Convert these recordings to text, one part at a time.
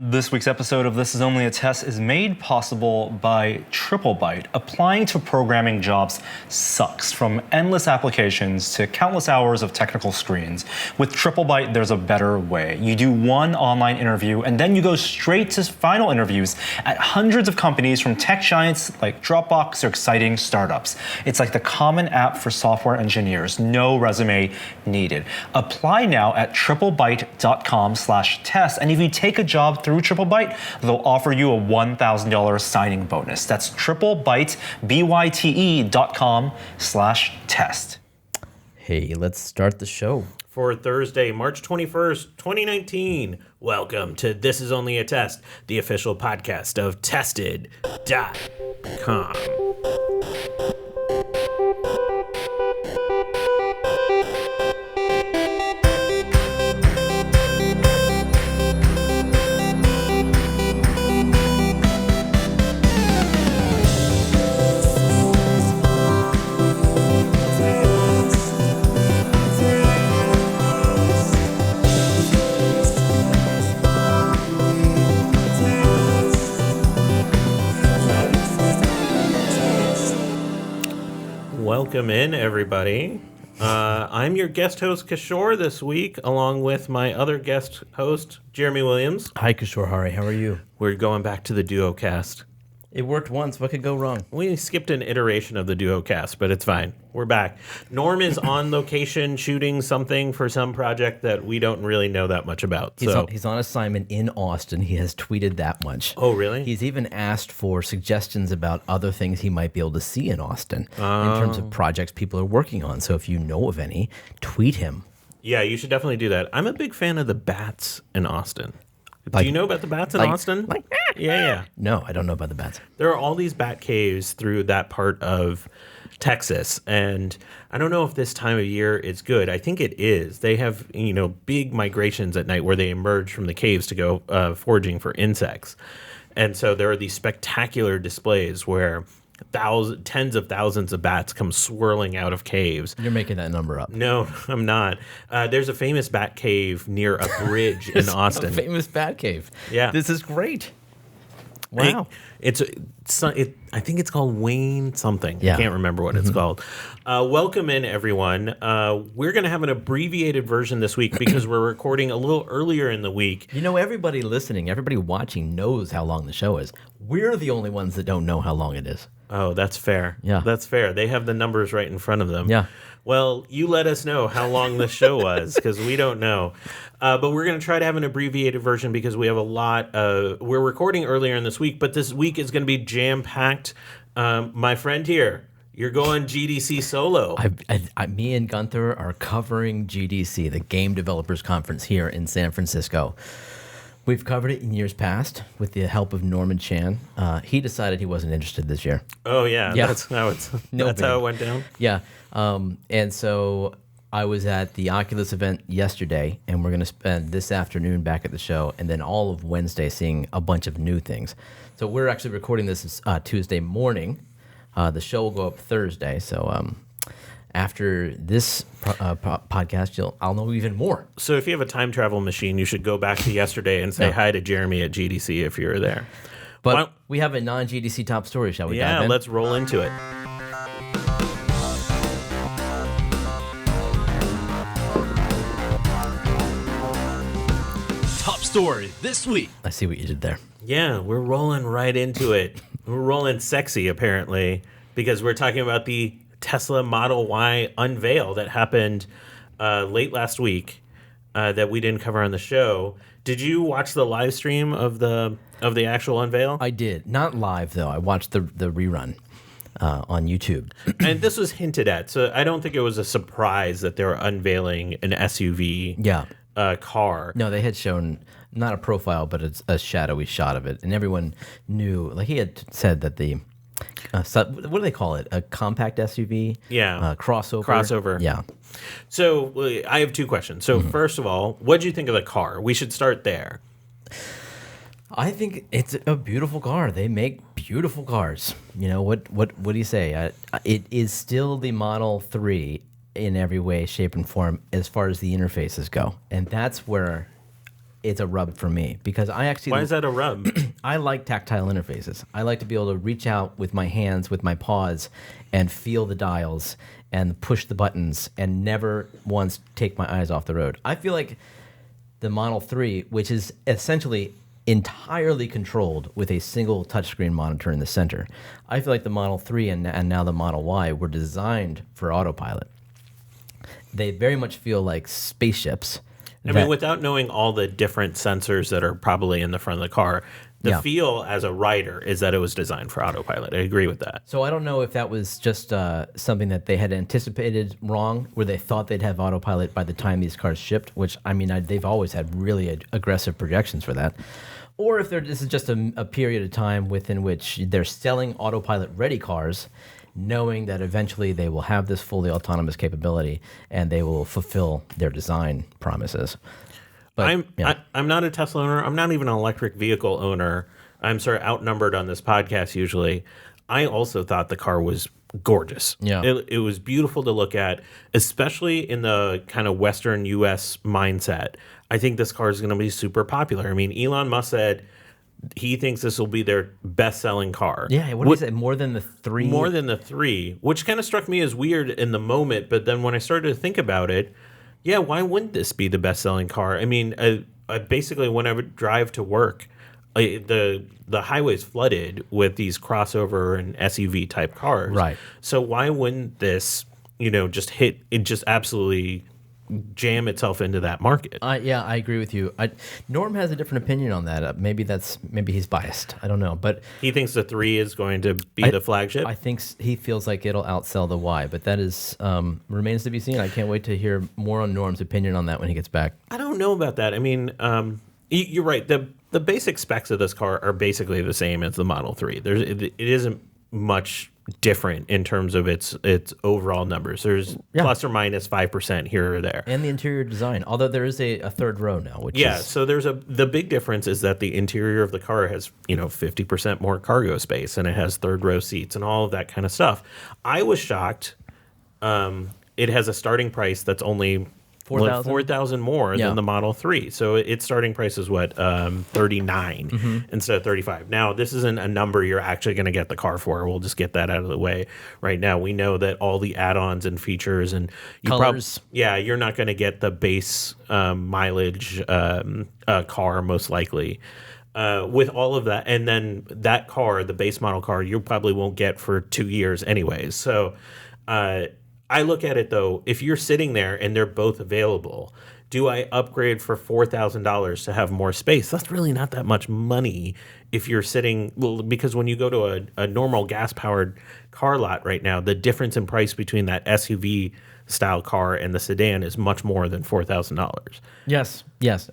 This week's episode of This Is Only a Test is made possible by TripleByte. Applying to programming jobs sucks, from endless applications to countless hours of technical screens. With TripleByte, there's a better way. You do one online interview, and then you go straight to final interviews at hundreds of companies, from tech giants like Dropbox to exciting startups. It's like the common app for software engineers. No resume needed. Apply now at triplebyte.com/test, and if you take a job through TripleByte, they'll offer you a $1,000 signing bonus. That's TripleByte, BYTE.com/test. Hey, let's start the show. For Thursday, March 21st, 2019. Welcome to This Is Only a Test, the official podcast of Tested.com. Welcome in, everybody. I'm your guest host, Kishore, this week, along with my other guest host, Jeremy Williams. Hi, Kishore. How are you? We're going back to the DuoCast. It worked once. What could go wrong? We skipped an iteration of the DuoCast, but it's fine. We're back. Norm is on location shooting something for some project that we don't really know that much about. He's on assignment in Austin. He has tweeted that much. Oh, really? He's even asked for suggestions about other things he might be able to see in Austin in terms of projects people are working on. So if you know of any, tweet him. Yeah, you should definitely do that. I'm a big fan of the bats in Austin. Do you know about the bats in Austin? Yeah. No, I don't know about the bats. There are all these bat caves through that part of Texas, and I don't know if this time of year is good. I think it is. They have, big migrations at night where they emerge from the caves to go foraging for insects. And so there are these spectacular displays where tens of thousands of bats come swirling out of caves. You're making that number up. No, I'm not. There's a famous bat cave near a bridge in Austin. A famous bat cave. Yeah. This is great. Wow. I think it's called Wayne something. Yeah. I can't remember what it's called. Welcome in, everyone. We're going to have an abbreviated version this week because we're recording a little earlier in the week. Everybody listening, everybody watching knows how long the show is. We're the only ones that don't know how long it is. Oh, that's fair. Yeah. That's fair. They have the numbers right in front of them. Yeah. Well, you let us know how long the show was, because we don't know. But we're going to try to have an abbreviated version because we have a lot. We're recording earlier in this week, but this week is going to be jam-packed. My friend here, you're going GDC solo. Me and Gunther are covering GDC, the Game Developers Conference here in San Francisco. We've covered it in years past with the help of Norman Chan. He decided he wasn't interested this year. Oh, yeah. That's how it went down. Yeah. And so I was at the Oculus event yesterday, and we're going to spend this afternoon back at the show, and then all of Wednesday seeing a bunch of new things. So we're actually recording this Tuesday morning. The show will go up Thursday. So after this podcast, I'll know even more. So if you have a time travel machine, you should go back to yesterday and say hi to Jeremy at GDC if you're there. But we have a non-GDC top story, shall we dive in? Yeah, let's roll into it. Top story this week. I see what you did there. Yeah, we're rolling right into it. We're rolling sexy, apparently, because we're talking about the Tesla Model Y unveil that happened late last week that we didn't cover on the show. Did you watch the live stream of the actual unveil? I did. Not live, though. I watched the rerun on YouTube. And this was hinted at, so I don't think it was a surprise that they were unveiling an SUV car. No, they had shown not a profile, but a shadowy shot of it. And everyone knew, like he had said that the what do they call it? A compact SUV? Yeah. Crossover? Yeah. So I have two questions. So first of all, what did you think of the car? We should start there. I think it's a beautiful car. They make beautiful cars. What do you say? It is still the Model 3 in every way, shape, and form as far as the interfaces go. And that's where it's a rub for me because I actually. Why is that a rub? I like tactile interfaces. I like to be able to reach out with my hands, with my paws, and feel the dials and push the buttons and never once take my eyes off the road. I feel like the Model 3, which is essentially entirely controlled with a single touchscreen monitor in the center. I feel like the Model 3 and now the Model Y were designed for autopilot. They very much feel like spaceships. I mean, without knowing all the different sensors that are probably in the front of the car, the feel as a rider is that it was designed for autopilot. I agree with that. So I don't know if that was just something that they had anticipated wrong, where they thought they'd have autopilot by the time these cars shipped, which, I mean, they've always had really aggressive projections for that. Or if this is just a period of time within which they're selling autopilot-ready cars, knowing that eventually they will have this fully autonomous capability and they will fulfill their design promises. But, I'm not a Tesla owner. I'm not even an electric vehicle owner. I'm sort of outnumbered on this podcast usually. I also thought the car was gorgeous. Yeah. It was beautiful to look at, especially in the kind of Western U.S. mindset. I think this car is going to be super popular. I mean, Elon Musk said he thinks this will be their best-selling car. Yeah, what is it? More than the 3? More than the 3, which kind of struck me as weird in the moment. But then when I started to think about it, yeah, why wouldn't this be the best-selling car? I mean, I basically, when I would drive to work, the highway's flooded with these crossover and SUV type cars. Right. So why wouldn't this, just absolutely jam itself into that market? Yeah, I agree with you. Norm has a different opinion on that. Maybe he's biased. I don't know, but he thinks the 3 is going to be the flagship. I think he feels like it'll outsell the Y, but that is remains to be seen. I can't wait to hear more on Norm's opinion on that when he gets back. I don't know about that. I mean, you're right. The basic specs of this car are basically the same as the Model 3. It isn't much different in terms of its overall numbers. There's plus or minus 5% here or there. And the interior design, although there is a third row now, which so the big difference is that the interior of the car has 50% more cargo space, and it has third row seats and all of that kind of stuff. I was shocked. It has a starting price that's only $4,000 more than the Model 3. So its starting price is what, $39 instead of $35. Now, this isn't a number you're actually going to get the car for. We'll just get that out of the way right now. We know that all the add-ons and features and colors. You're not going to get the base mileage car most likely. With all of that, and then that car, the base model car, you probably won't get for 2 years anyways. So I look at it, though, if you're sitting there and they're both available, do I upgrade for $4,000 to have more space? That's really not that much money if you're sitting, because when you go to a normal gas-powered car lot right now, the difference in price between that SUV-style car and the sedan is much more than $4,000. Yes.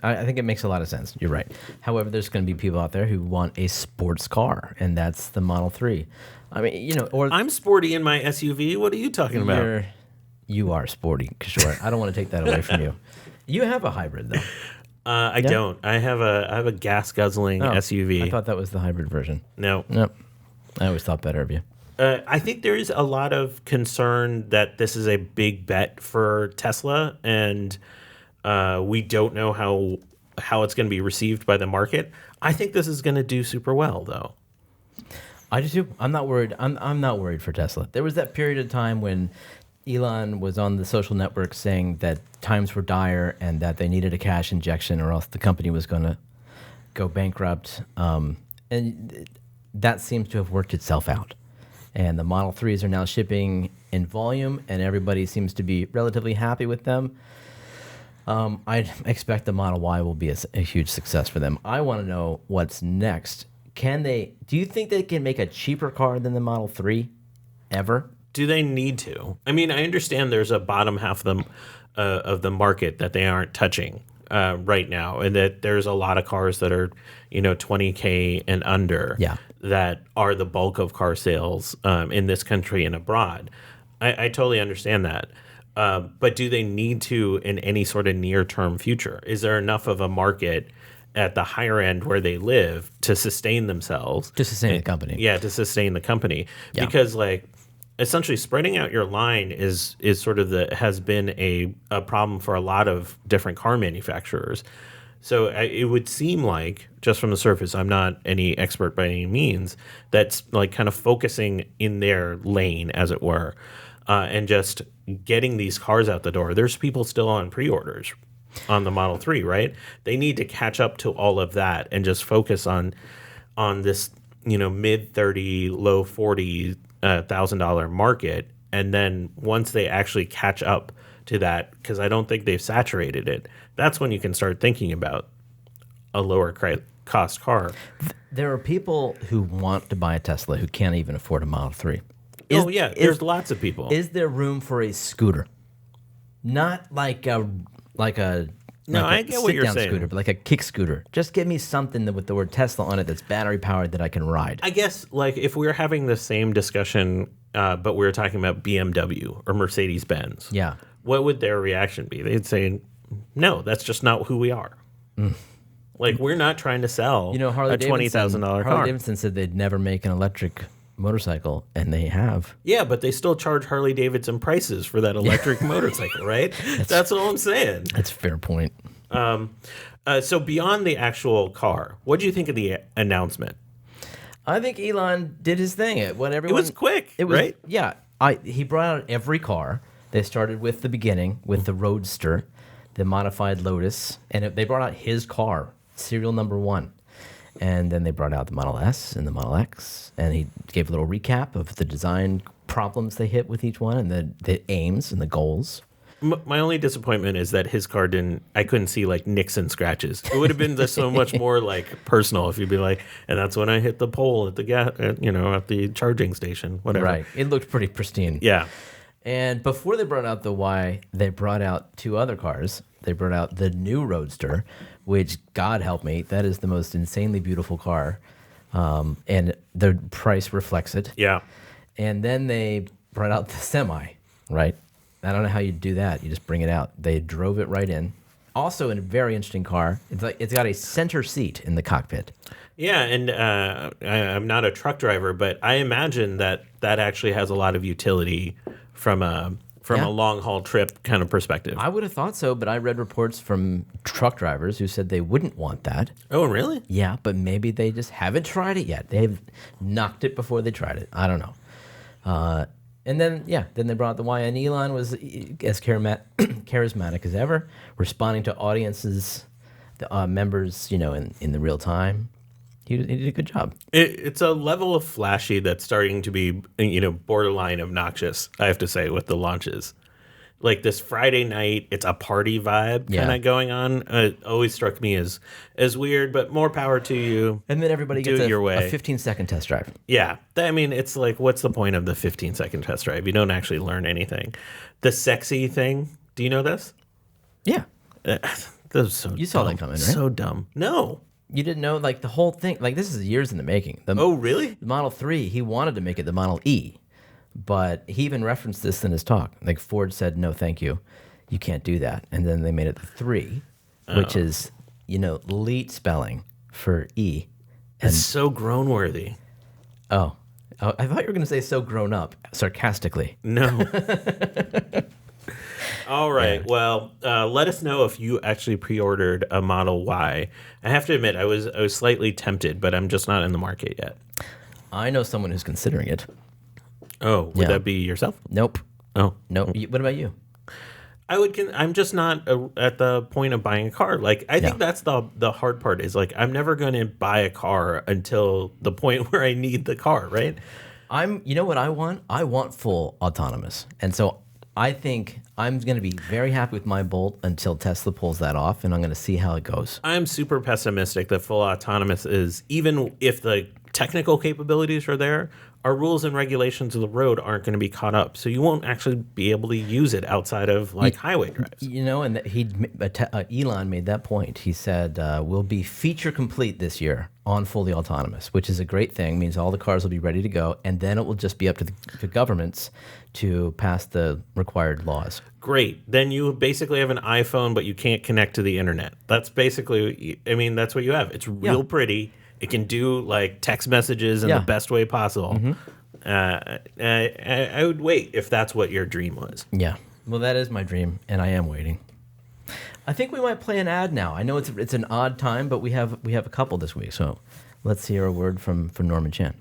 I think it makes a lot of sense. You're right. However, there's going to be people out there who want a sports car, and that's the Model 3. I mean, or I'm sporty in my SUV. What are you talking about? You are sporty, Kishore. I don't want to take that away from you. You have a hybrid, though. I don't. I have a gas guzzling SUV. I thought that was the hybrid version. No. Nope. I always thought better of you. I think there is a lot of concern that this is a big bet for Tesla, and we don't know how it's going to be received by the market. I think this is going to do super well, though. I do too. I'm not worried. I'm not worried for Tesla. There was that period of time when Elon was on the social network saying that times were dire and that they needed a cash injection or else the company was going to go bankrupt. And that seems to have worked itself out. And the Model 3s are now shipping in volume, and everybody seems to be relatively happy with them. I expect the Model Y will be a huge success for them. I want to know what's next. Do you think they can make a cheaper car than the Model 3 ever? Do they need to? I mean, I understand there's a bottom half of the market that they aren't touching right now, and that there's a lot of cars that are, $20K and under that are the bulk of car sales in this country and abroad. I totally understand that. But do they need to in any sort of near-term future? Is there enough of a market at the higher end where they live to sustain themselves? To sustain the company. Yeah, to sustain the company. Yeah. Because, essentially spreading out your line is sort of has been a problem for a lot of different car manufacturers. So it would seem like, just from the surface, I'm not any expert by any means, that's like kind of focusing in their lane, as it were, and just getting these cars out the door. There's people still on pre-orders on the Model 3, right? They need to catch up to all of that and just focus on this, mid 30, low 40 $1,000 market. And then once they actually catch up to that, because I don't think they've saturated it, that's when you can start thinking about a lower cost car. There are people who want to buy a Tesla who can't even afford a Model 3. There's lots of people. Is there room for a scooter? Not like a I get what you're saying. Scooter, but like a kick scooter. Just give me something with the word Tesla on it that's battery powered that I can ride. I guess like if we were having the same discussion, but we were talking about BMW or Mercedes-Benz, Yeah. what would their reaction be? They'd say, no, that's just not who we are. Like, we're not trying to sell a $20,000 car. Harley Davidson said they'd never make an electric motorcycle, and they have. Yeah, but they still charge Harley Davidson prices for that electric motorcycle, right? That's all I'm saying. That's a fair point. So beyond the actual car, what do you think of the announcement? I think Elon did his thing. It was quick, right? Yeah. He brought out every car. They started with the beginning, with the Roadster, the modified Lotus, and they brought out his car, serial number 1. And then they brought out the Model S and the Model X, and he gave a little recap of the design problems they hit with each one and the aims and the goals. My only disappointment is that his car I couldn't see like nicks and scratches. It would have been just so much more like personal if you'd be like, and that's when I hit the pole at the at the charging station, whatever. Right. It looked pretty pristine. Yeah. And before they brought out the Y, they brought out 2 other cars. They brought out the new Roadster, which, God help me, that is the most insanely beautiful car. And the price reflects it. Yeah. And then they brought out the Semi, right? I don't know how you do that. You just bring it out. They drove it right in. Also, in a very interesting car, it's got a center seat in the cockpit. Yeah, and I'm not a truck driver, but I imagine that actually has a lot of utility from a long haul trip kind of perspective. I would have thought so, but I read reports from truck drivers who said they wouldn't want that. Oh, really? Yeah, but maybe they just haven't tried it yet. They've knocked it before they tried it. I don't know. And then they brought the Y, and Elon was as charismatic as ever, responding to audiences, members, in the real time. He did a good job. It's a level of flashy that's starting to be, borderline obnoxious, I have to say, with the launches. Like this Friday night, it's a party vibe kind of going on. It always struck me as weird, but more power to you. And then everybody gets a 15-second test drive. Yeah. I mean, it's like, what's the point of the 15-second test drive? You don't actually learn anything. The sexy thing, do you know this? Yeah. That was so You saw that coming, right? So dumb. No. You didn't know, like, the whole thing, like, this is years in the making. Oh, really? The Model 3, he wanted to make it the Model E, but he even referenced this in his talk. Like, Ford said, no, thank you. You can't do that. And then they made it the 3, which is, elite spelling for E. And it's so grown-worthy. Oh, I thought you were going to say so grown up, sarcastically. No. All right. Yeah. Well, let us know if you actually pre-ordered a Model Y. I have to admit, I was slightly tempted, but I'm just not in the market yet. I know someone who's considering it. Oh, would that be yourself? Nope. Oh, nope. What about you? I'm just not at the point of buying a car. Like, I think that's the hard part is like, I'm never going to buy a car until the point where I need the car, right? You know what I want? I want full autonomous. And so I think I'm going to be very happy with my Bolt until Tesla pulls that off, and I'm going to see how it goes. I'm super pessimistic that full autonomous is, even if the technical capabilities are there, our rules and regulations of the road aren't going to be caught up. So you won't actually be able to use it outside of like highway drives. And Elon made that point. He said, we'll be feature complete this year on fully autonomous, which is a great thing, means all the cars will be ready to go, and then it will just be up to the governments to pass the required laws. Great. Then you basically have an iPhone, but you can't connect to the internet. That's basically, that's what you have. It's real pretty. It can do like text messages in the best way possible. Mm-hmm. I would wait if that's what your dream was. Yeah. Well, that is my dream, and I am waiting. I think we might play an ad now. I know it's an odd time, but we have a couple this week. So let's hear a word from Norman Chan.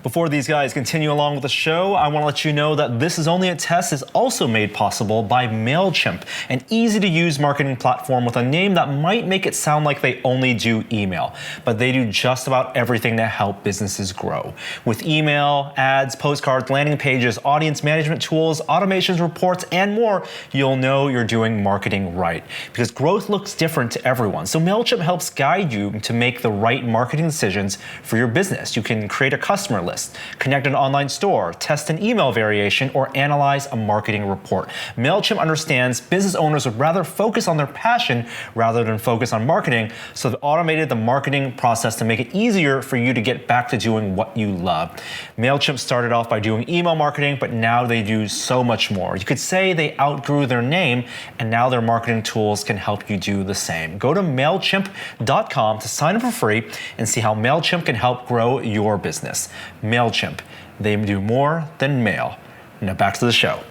Before these guys continue along with the show, I want to let you know that This Is Only a Test is also made possible by MailChimp, an easy-to-use marketing platform with a name that might make it sound like they only do email, but they do just about everything to help businesses grow. With email, ads, postcards, landing pages, audience management tools, automations, reports, and more, you'll know you're doing marketing right, because growth looks different to everyone. So MailChimp helps guide you to make the right marketing decisions for your business. You can create a customer list, connect an online store, test an email variation, or analyze a marketing report. MailChimp understands business owners would rather focus on their passion rather than focus on marketing, so they've automated the marketing process to make it easier for you to get back to doing what you love. MailChimp started off by doing email marketing, but now they do so much more. You could say they outgrew their name, and now their marketing tools can help you do the same. Go to MailChimp.com to sign up for free and see how MailChimp can help grow your business. MailChimp. They do more than mail. Now back to the show.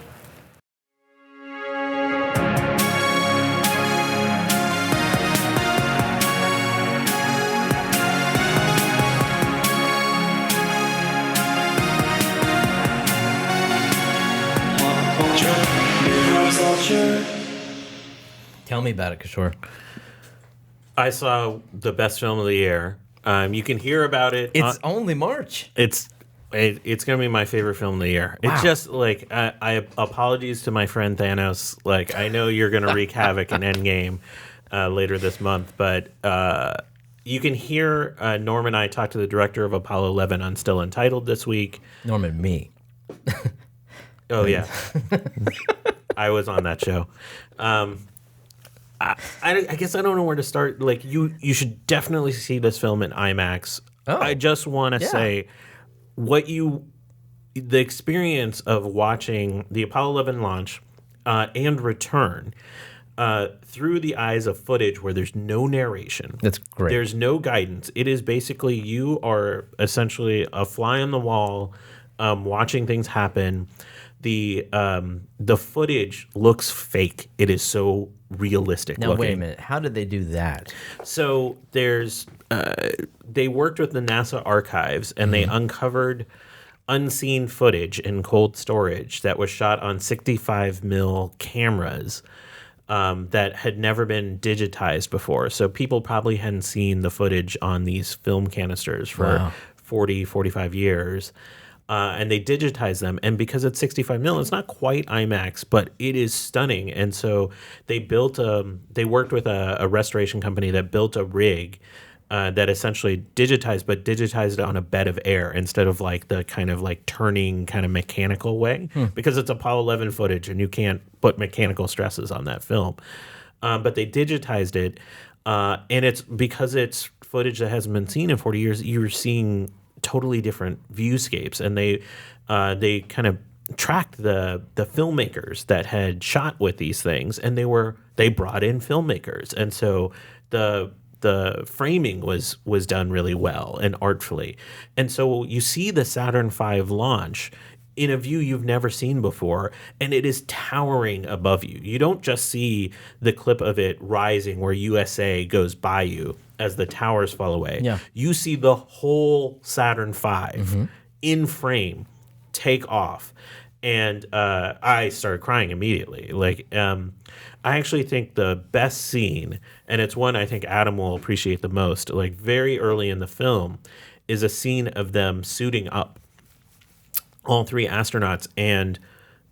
Tell me about it, Kishore. I saw the best film of the year. You can hear about it. It's only March. It's going to be my favorite film of the year. Wow. It's just like I apologies to my friend Thanos. Like I know you're going to wreak havoc in Endgame later this month, but you can hear Norm and I talk to the director of Apollo 11 on Still Untitled this week. Norman, me. Oh yeah, I was on that show. I guess I don't know where to start. Like you should definitely see this film in IMAX. Oh. I just want to say the experience of watching the Apollo 11 launch and return through the eyes of footage where there's no narration. That's great. There's no guidance. It is basically you are essentially a fly on the wall watching things happen. The footage looks fake. It is so realistic Now, looking. wait a minute. How did they do that? So there's they worked with the NASA archives and they uncovered unseen footage in cold storage that was shot on 65 mil cameras that had never been digitized before. So people probably hadn't seen the footage on these film canisters for 40, 45 years. And they digitize them. And because it's 65 mil, it's not quite IMAX, but it is stunning. And so they worked with a restoration company that built a rig that essentially digitized it on a bed of air instead of like the kind of like turning kind of mechanical way, because it's Apollo 11 footage and you can't put mechanical stresses on that film. But they digitized it. And it's because it's footage that hasn't been seen in 40 years, you're seeing totally different viewscapes, and they kind of tracked the filmmakers that had shot with these things, and they brought in filmmakers, and so the framing was done really well and artfully, and so you see the Saturn V launch in a view you've never seen before, and it is towering above you. You don't just see the clip of it rising where USA goes by you as the towers fall away. Yeah. You see the whole Saturn V in frame take off. And I started crying immediately. Like, I actually think the best scene, and it's one I think Adam will appreciate the most, like very early in the film, is a scene of them suiting up, all three astronauts, and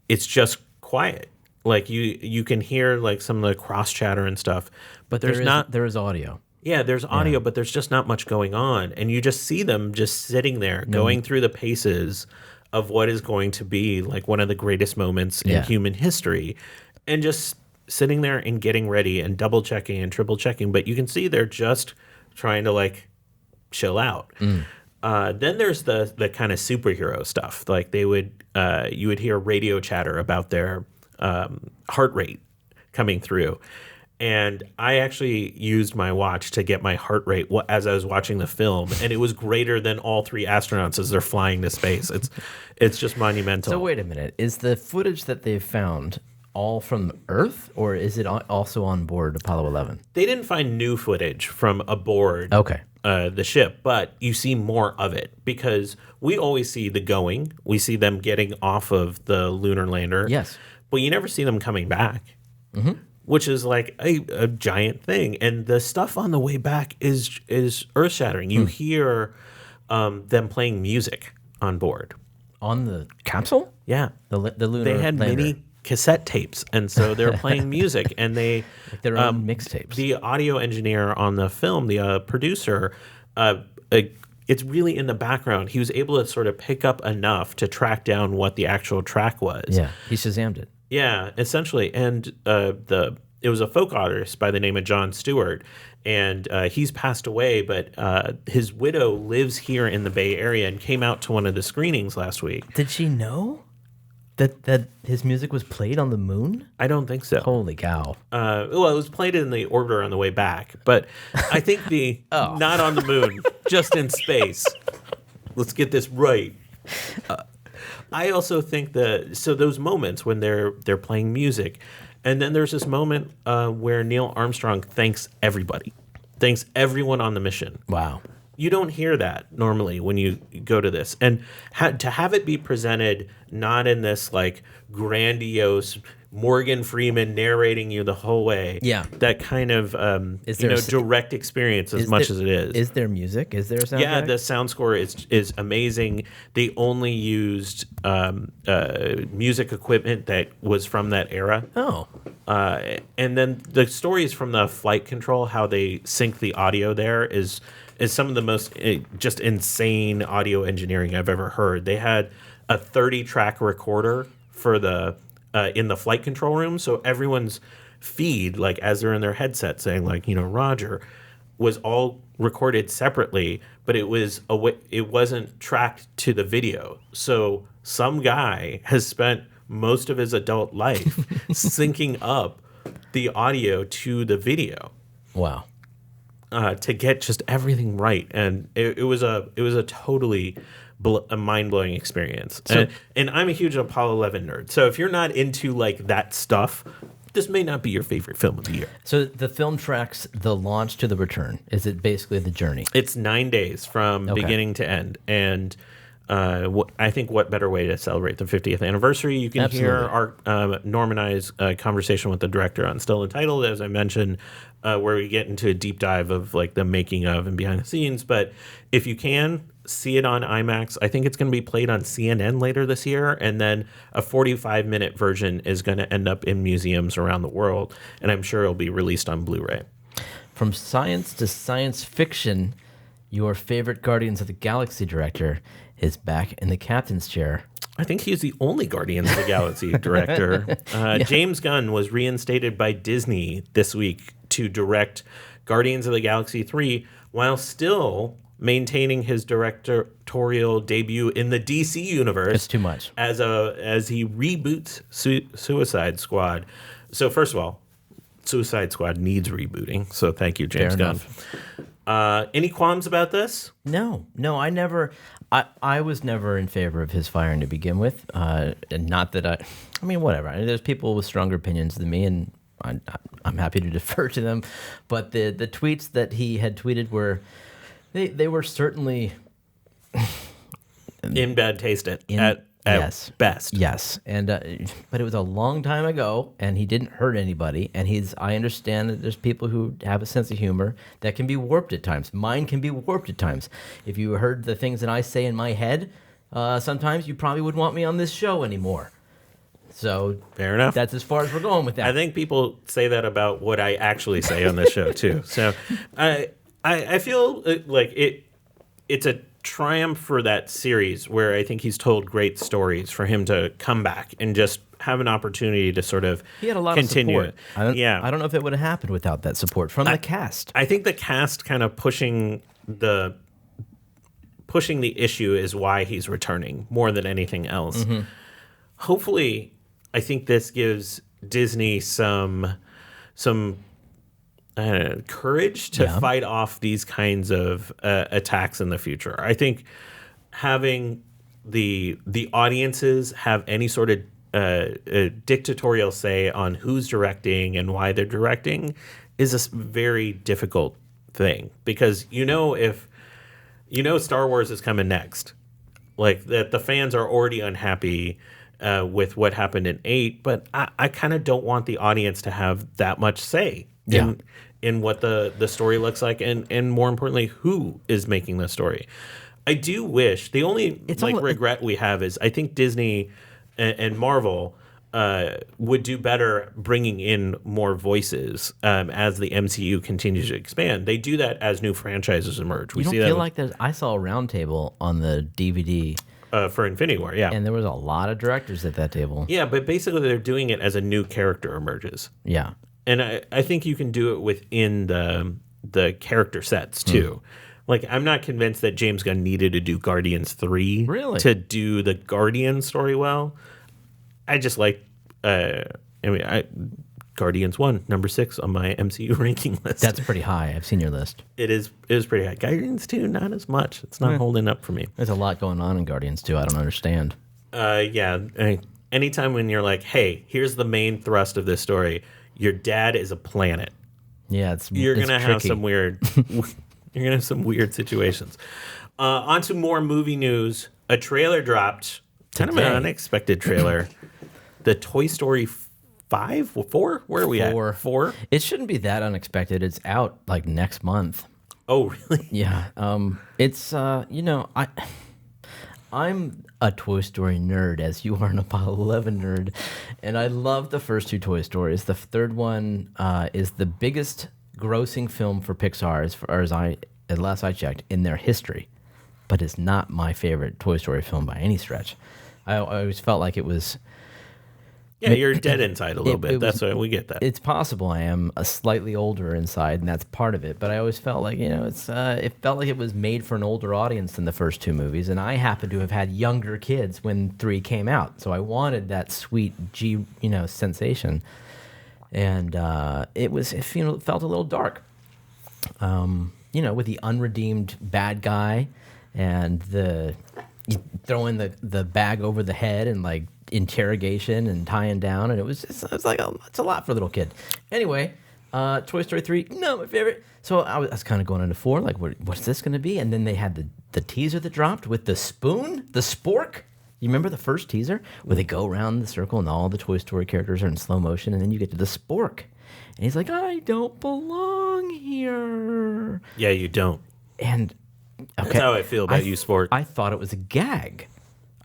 it's just quiet. Like you can hear like some of the cross chatter and stuff, but there is audio. Yeah, there's audio, but there's just not much going on, and you just see them just sitting there, going through the paces of what is going to be like one of the greatest moments in human history, and just sitting there and getting ready and double checking and triple checking. But you can see they're just trying to like chill out. Then there's the kind of superhero stuff. Like you would hear radio chatter about their heart rate coming through. And I actually used my watch to get my heart rate as I was watching the film, and it was greater than all three astronauts as they're flying to space. It's just monumental. So wait a minute. Is the footage that they've found all from Earth, or is it also on board Apollo 11? They didn't find new footage from aboard Okay. the ship, but you see more of it because we always see the going. We see them getting off of the lunar lander. Yes. But you never see them coming back, which is like a giant thing. And the stuff on the way back is earth shattering. You hear them playing music on board. On the capsule? Yeah. The lunar They had lander. many cassette tapes, and so they're playing music, and they Like their own mixtapes. the audio engineer on the film, the producer, it's really in the background. He was able to sort of pick up enough to track down what the actual track was. Yeah, he Shazammed it. Yeah, essentially. And it was a folk artist by the name of John Stewart, and he's passed away, but his widow lives here in the Bay Area and came out to one of the screenings last week. Did she know that his music was played on the moon? I don't think so. Holy cow. Well, it was played in the order on the way back, but I think not on the moon, just in space. Let's get this right. I also think so those moments when they're playing music, and then there's this moment where Neil Armstrong thanks everybody, thanks everyone on the mission. Wow. You don't hear that normally when you go to this. And to have it be presented not in this like grandiose Morgan Freeman narrating you the whole way. Yeah. That kind of direct experience as much as it is. Is there music? Is there a soundtrack? Yeah, the sound score is amazing. They only used music equipment that was from that era. Oh. And then the stories from the flight control, how they sync the audio there is some of the most just insane audio engineering I've ever heard. They had a 30-track recorder for in the flight control room, so everyone's feed, like as they're in their headset, saying like, Roger, was all recorded separately, but it wasn't tracked to the video. So some guy has spent most of his adult life syncing up the audio to the video. Wow. To get just everything right, and it was a totally a mind-blowing experience. And I'm a huge Apollo 11 nerd, so if you're not into like that stuff, this may not be your favorite film of the year. So the film tracks the launch to the return. Is it basically the journey? It's 9 days from beginning to end, and I think what better way to celebrate the 50th anniversary? You can hear our Norm and I's conversation with the director on Still Entitled, as I mentioned, where we get into a deep dive of like the making of and behind the scenes. But if you can see it on IMAX, I think it's going to be played on CNN later this year, and then a 45-minute version is going to end up in museums around the world, and I'm sure it'll be released on Blu-ray. From science to science fiction, your favorite Guardians of the Galaxy director is back in the captain's chair. I think he's the only Guardians of the Galaxy director. James Gunn was reinstated by Disney this week to direct Guardians of the Galaxy 3 while still maintaining his directorial debut in the DC universe. It's too much. As he reboots Suicide Squad. So first of all, Suicide Squad needs rebooting. So thank you, James Gunn. Any qualms about this? No, I was never in favor of his firing to begin with. And not that I mean, whatever. There's people with stronger opinions than me, and I'm happy to defer to them. But the tweets that he had tweeted were, they were certainly in bad taste at yes. best. Yes, and but it was a long time ago, and he didn't hurt anybody. And I understand that there's people who have a sense of humor that can be warped at times. Mine can be warped at times. If you heard the things that I say in my head, sometimes you probably wouldn't want me on this show anymore. So fair enough. That's as far as we're going with that. I think people say that about what I actually say on this show too. So I feel like it's a triumph for that series where I think he's told great stories for him to come back and just have an opportunity to sort of he had a lot continue of support. it. I don't know if it would have happened without that support from the cast. I think the cast kind of pushing the issue is why he's returning more than anything else. Mm-hmm. Hopefully, I think this gives Disney some courage to fight off these kinds of attacks in the future. I think having the audiences have any sort of dictatorial say on who's directing and why they're directing is a very difficult thing, because if Star Wars is coming next, like that the fans are already unhappy with what happened in 8, but I kind of don't want the audience to have that much say in what the story looks like, and more importantly, who is making the story. I do wish, the only regret we have is I think Disney and Marvel would do better bringing in more voices as the MCU continues to expand. They do that as new franchises emerge. You don't feel like there's... I saw a round table on the DVD for Infinity War, yeah. And there was a lot of directors at that table. Yeah, but basically they're doing it as a new character emerges. Yeah. And I think you can do it within the character sets, too. Like, I'm not convinced that James Gunn needed to do Guardians 3 to do the Guardians story well. I just like, Guardians 1, number 6 on my MCU ranking list. That's pretty high. I've seen your list. It is pretty high. Guardians 2, not as much. It's not holding up for me. There's a lot going on in Guardians 2. I don't understand. Anytime when you're like, hey, here's the main thrust of this story, your dad is a planet. Yeah, you're gonna have some weird you're gonna have some weird situations. On to more movie news. A trailer dropped. Kind of an unexpected trailer. The Toy Story 5? 4? Where are we at? 4? It shouldn't be that unexpected. It's out like next month. Oh, really? Yeah. It's I'm a Toy Story nerd, as you are an Apollo 11 nerd, and I love the first 2 Toy Stories. The third one is the biggest grossing film for Pixar, as far as last I checked, in their history, but it's not my favorite Toy Story film by any stretch. I always felt like it was... Yeah, you're dead inside a little bit. That's why we get that. It's possible I am a slightly older inside, and that's part of it. But I always felt like, it felt like it was made for an older audience than the first 2 movies. And I happen to have had younger kids when 3 came out, so I wanted that sweet sensation. And it felt a little dark. With the unredeemed bad guy, and throwing the bag over the head and like interrogation and tying down, and it's a lot for a little kid. Anyway, Toy Story 3, not my favorite. So I was kind of going into 4, like what's this going to be? And then they had the teaser that dropped with the spoon, the spork. You remember the first teaser where they go around the circle and all the Toy Story characters are in slow motion, and then you get to the spork, and he's like, I don't belong here. Yeah, you don't. And that's how I feel about you, Sport. I thought it was a gag.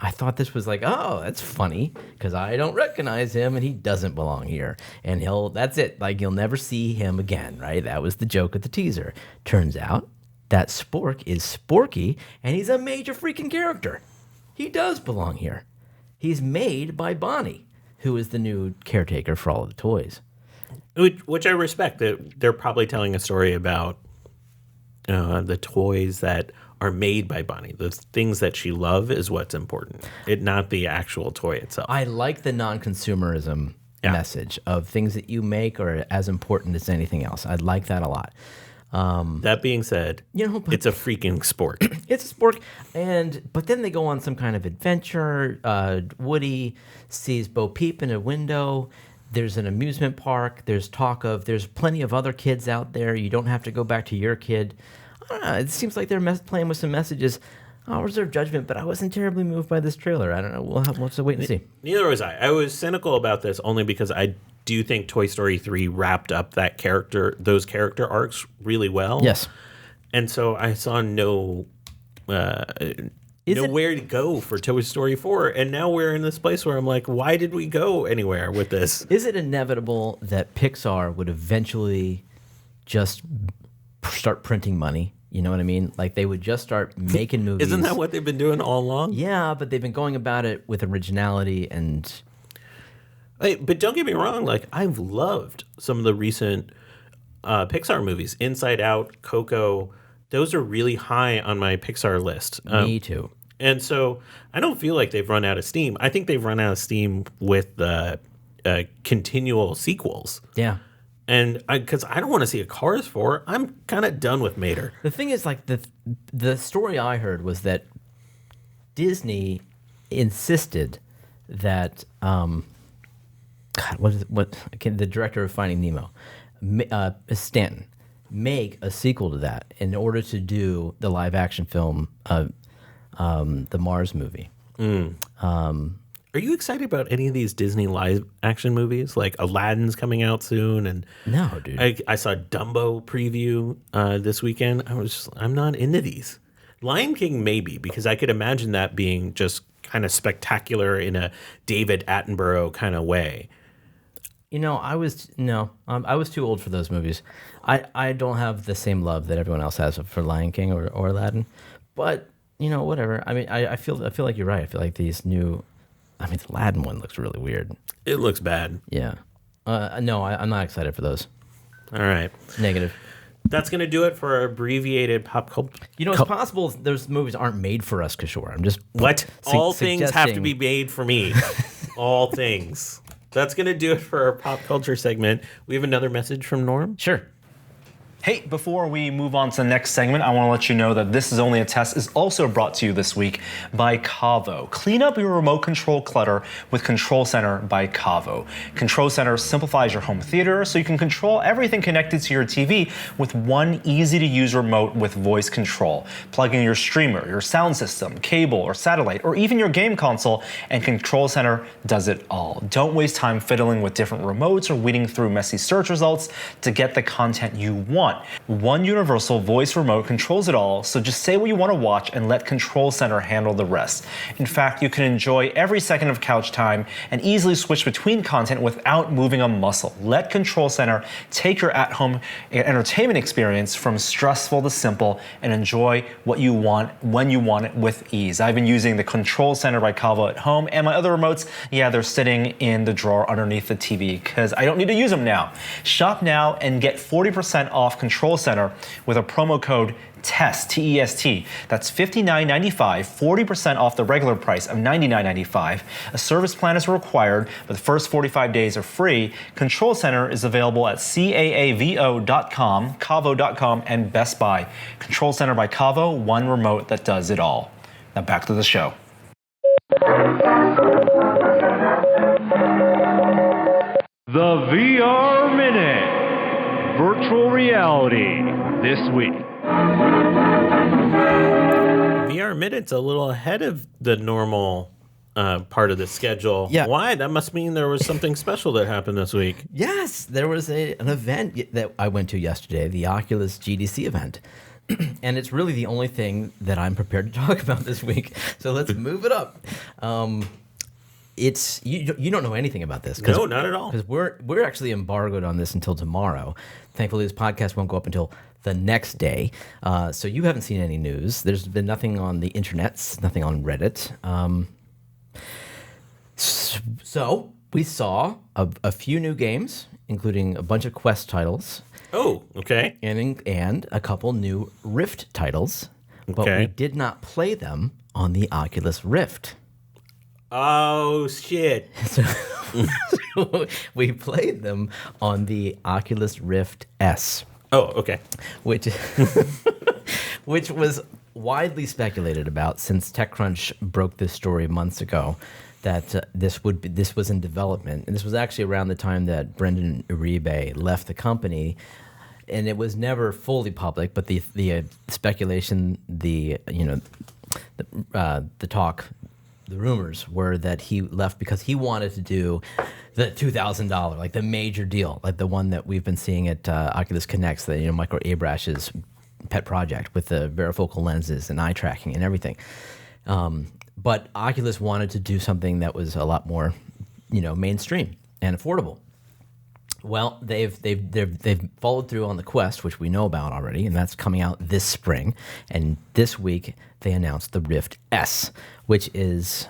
I thought this was like, oh, that's funny, because I don't recognize him and he doesn't belong here. And that's it. Like, you'll never see him again, right? That was the joke of the teaser. Turns out that Spork is Sporky, and he's a major freaking character. He does belong here. He's made by Bonnie, who is the new caretaker for all of the toys. Which I respect. That they're probably telling a story about the toys that are made by Bonnie. The things that she loves is what's important, not the actual toy itself. I like the non-consumerism message of things that you make are as important as anything else. I like that a lot. That being said, it's a freaking sport. It's a sport, but then they go on some kind of adventure. Woody sees Bo Peep in a window. There's an amusement park. There's talk of there's plenty of other kids out there. You don't have to go back to your kid. I don't know. It seems like they're playing with some messages. I'll reserve judgment, but I wasn't terribly moved by this trailer. I don't know. We'll have to wait and see. Neither was I. I was cynical about this only because I do think Toy Story 3 wrapped up those character arcs really well. Yes. And so I saw nowhere to go for Toy Story 4. And now we're in this place where I'm like, why did we go anywhere with this? Is it inevitable that Pixar would eventually just start printing money? You know what I mean? Like, they would just start making movies. Isn't that what they've been doing all along? Yeah, but they've been going about it with originality and... Hey, but don't get me wrong. Like, I've loved some of the recent Pixar movies. Inside Out, Coco. Those are really high on my Pixar list. Me too. And so I don't feel like they've run out of steam. I think they've run out of steam with the continual sequels. Yeah. And because I don't want to see a Cars 4, I'm kind of done with Mater. The thing is, like, the story I heard was that Disney insisted that God, the director of Finding Nemo, Stanton, make a sequel to that in order to do the live action film, the Mars movie. Are you excited about any of these Disney live action movies? Like Aladdin's coming out soon, and No, dude. I saw Dumbo preview this weekend. I'm not into these. Lion King maybe, because I could imagine that being just kind of spectacular in a David Attenborough kind of way. I was too old for those movies. I don't have the same love that everyone else has for Lion King or Aladdin, but whatever. I mean, I feel like you're right. I feel like these new. I mean, the Aladdin one looks really weird. It looks bad. Yeah. No, I'm not excited for those. All right. Negative. That's going to do it for our abbreviated pop culture. It's possible those movies aren't made for us, Kishore. I'm just What? All things have to be made for me. All things. That's going to do it for our pop culture segment. We have another message from Norm. Sure. Hey, before we move on to the next segment, I want to let you know that This Is Only a Test is also brought to you this week by Kaavo. Clean up your remote control clutter with Control Center by Kaavo. Control Center simplifies your home theater so you can control everything connected to your TV with one easy-to-use remote with voice control. Plug in your streamer, your sound system, cable, or satellite, or even your game console, and Control Center does it all. Don't waste time fiddling with different remotes or weeding through messy search results to get the content you want. One universal voice remote controls it all, so just say what you want to watch and let Control Center handle the rest. In fact, you can enjoy every second of couch time and easily switch between content without moving a muscle. Let Control Center take your at-home entertainment experience from stressful to simple and enjoy what you want when you want it with ease. I've been using the Control Center by Kaavo at home, and my other remotes, they're sitting in the drawer underneath the TV because I don't need to use them now. Shop now and get 40% off Control Center with a promo code TEST, T-E-S-T. That's $59.95, 40% off the regular price of $99.95. A service plan is required, but the first 45 days are free. Control Center is available at caavo.com, Kaavo.com, and Best Buy. Control Center by Kaavo, one remote that does it all. Now back to the show. The VR Minute. Virtual reality this week. VR Minute's a little ahead of the normal part of the schedule. Yeah. Why? That must mean there was something special that happened this week. Yes, there was an event that I went to yesterday, the Oculus GDC event. And it's really the only thing that I'm prepared to talk about this week. So let's move it up. It's you don't know anything about this. No, not at all. Because we're actually embargoed on this until tomorrow. Thankfully, this podcast won't go up until the next day. So you haven't seen any news. There's been nothing on the internets, nothing on Reddit. So we saw a few new games, including a bunch of Quest titles. Oh, okay. And a couple new Rift titles. But Okay. we did not play them on the Oculus Rift. Oh, shit. So we played them on the Oculus Rift S, Oh, okay. which which was widely speculated about since TechCrunch broke this story months ago that this was in development, and this was actually around the time that Brendan Uribe left the company, and it was never fully public. But the speculation, the talk. The rumors were that he left because he wanted to do the $2,000, like the major deal, like the one that we've been seeing at Oculus Connects, the Michael Abrash's pet project with the varifocal lenses and eye tracking and everything. But Oculus wanted to do something that was a lot more, mainstream and affordable. Well, they've followed through on the Quest, which we know about already, and that's coming out this spring. And this week they announced the Rift S, which is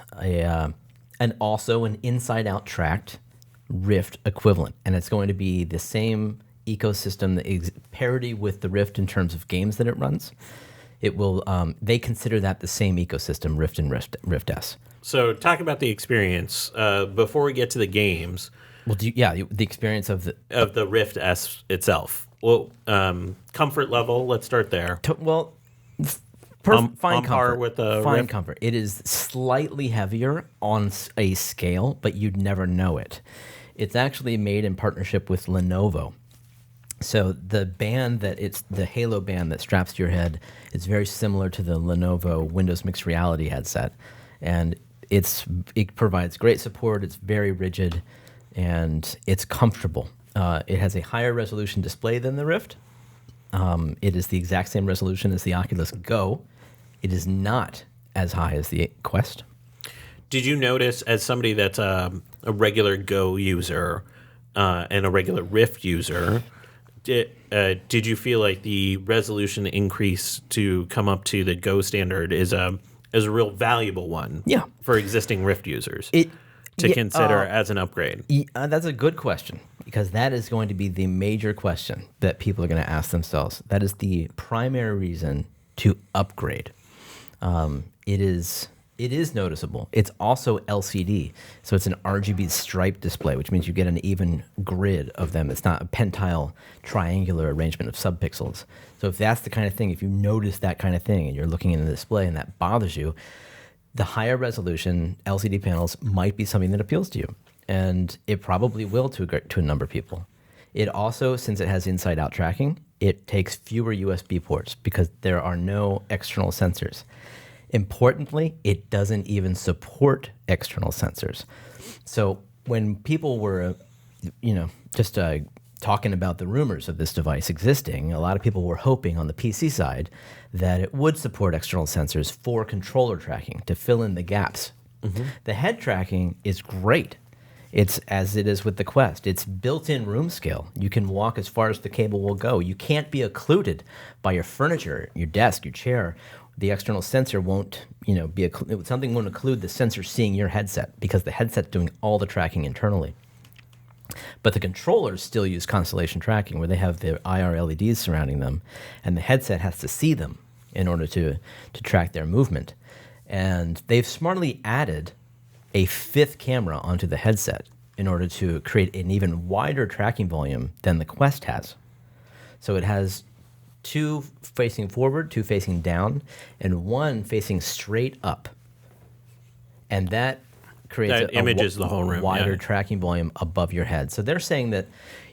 also an inside-out tracked Rift equivalent, and it's going to be the same ecosystem, parity with the Rift in terms of games that it runs. It will. They consider that the same ecosystem, Rift and Rift S. So talk about the experience before we get to the games. Well, the experience of the Rift S itself. Well, comfort level. Let's start there. Fine on par comfort. with the fine Rift? comfort. It is slightly heavier on a scale, but you'd never know it. It's actually made in partnership with Lenovo. So the Halo band that straps to your head is very similar to the Lenovo Windows Mixed Reality headset, and it provides great support. It's very rigid, and it's comfortable. It has a higher resolution display than the Rift. It is the exact same resolution as the Oculus Go. It is not as high as the Quest. Did you notice, as somebody that's a regular Go user and a regular Rift user, did you feel like the resolution increase to come up to the Go standard is a real valuable one? Yeah. For existing Rift users to Yeah, consider as an upgrade? That's a good question, because that is going to be the major question that people are going to ask themselves. That is the primary reason to upgrade. It is noticeable. It's also LCD, so it's an RGB striped display, which means you get an even grid of them. It's not a pentile triangular arrangement of subpixels. So if that's the kind of thing, if you notice that kind of thing and you're looking in the display and that bothers you, the higher resolution LCD panels might be something that appeals to you. And it probably will to a number of people. It also, since it has inside-out tracking, it takes fewer USB ports because there are no external sensors. Importantly, it doesn't even support external sensors. So when people were, just talking about the rumors of this device existing, a lot of people were hoping on the PC side that it would support external sensors for controller tracking to fill in the gaps. Mm-hmm. The head tracking is great. It's as it is with the Quest. It's built-in room scale. You can walk as far as the cable will go. You can't be occluded by your furniture, your desk, your chair. The external sensor won't, something won't occlude the sensor seeing your headset because the headset's doing all the tracking internally. But the controllers still use constellation tracking, where they have their IR LEDs surrounding them, and the headset has to see them in order to track their movement. And they've smartly added a fifth camera onto the headset in order to create an even wider tracking volume than the Quest has. So it has 2 facing forward, 2 facing down, and 1 facing straight up. And that creates images the whole room, wider tracking volume above your head. So they're saying that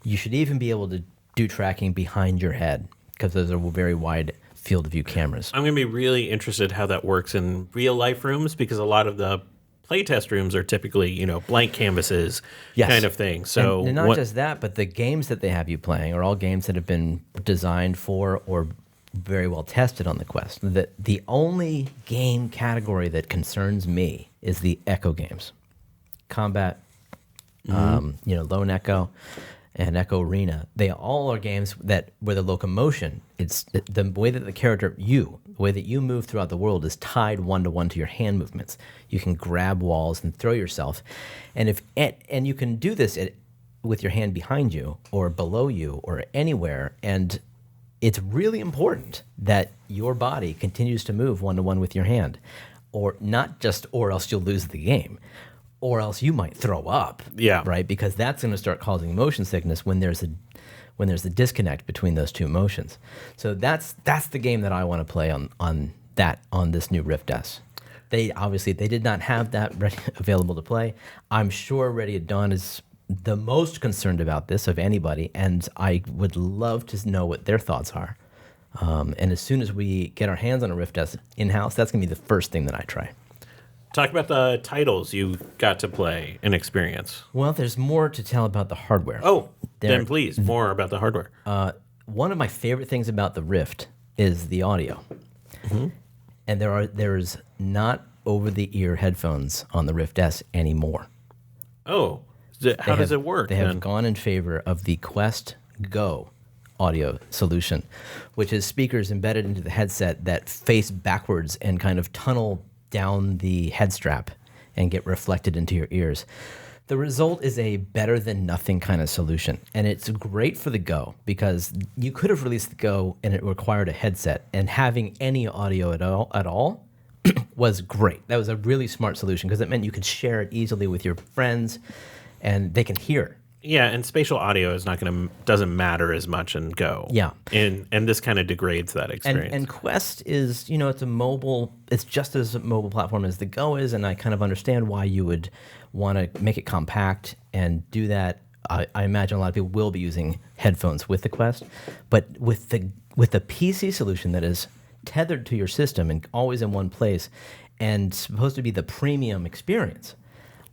you should even be able to do tracking behind your head because those are very wide field of view cameras. I'm going to be really interested how that works in real life rooms, because a lot of the playtest rooms are typically, blank canvases kind of thing. So and not just that, but the games that they have you playing are all games that have been designed for or very well tested on the Quest. The only game category that concerns me is the echo games. Combat, Lone Echo, and Echo Arena. They all are games where the locomotion, it's the way that the way that you move throughout the world is tied one-to-one to your hand movements. You can grab walls and throw yourself. And you can do this with your hand behind you or below you or anywhere. And it's really important that your body continues to move one-to-one with your hand, or not just, or else you'll lose the game, or else you might throw up. Yeah. Right? Because that's going to start causing motion sickness when there's a disconnect between those two motions. So that's the game that I want to play on this new Rift S. They did not have that available to play. I'm sure Ready at Dawn is the most concerned about this of anybody, and I would love to know what their thoughts are. And as soon as we get our hands on a Rift S in-house, that's going to be the first thing that I try. Talk about the titles you got to play and experience. Well, there's more to tell about the hardware. Oh, then please, more about the hardware. One of my favorite things about the Rift is the audio. Mm-hmm. And there's not over-the-ear headphones on the Rift S anymore. Oh, how does it work? They have gone in favor of the Quest Go audio solution, which is speakers embedded into the headset that face backwards and kind of tunnel down the head strap and get reflected into your ears. The result is a better than nothing kind of solution. And it's great for the Go because you could have released the Go and it required a headset, and having any audio at all was great. That was a really smart solution because it meant you could share it easily with your friends and they can hear. Yeah, and spatial audio is doesn't matter as much in Go. Yeah. And this kind of degrades that experience. And Quest is, it's just as a mobile platform as the Go is, and I kind of understand why you would want to make it compact and do that. I imagine a lot of people will be using headphones with the Quest, but with the PC solution that is tethered to your system and always in one place and supposed to be the premium experience,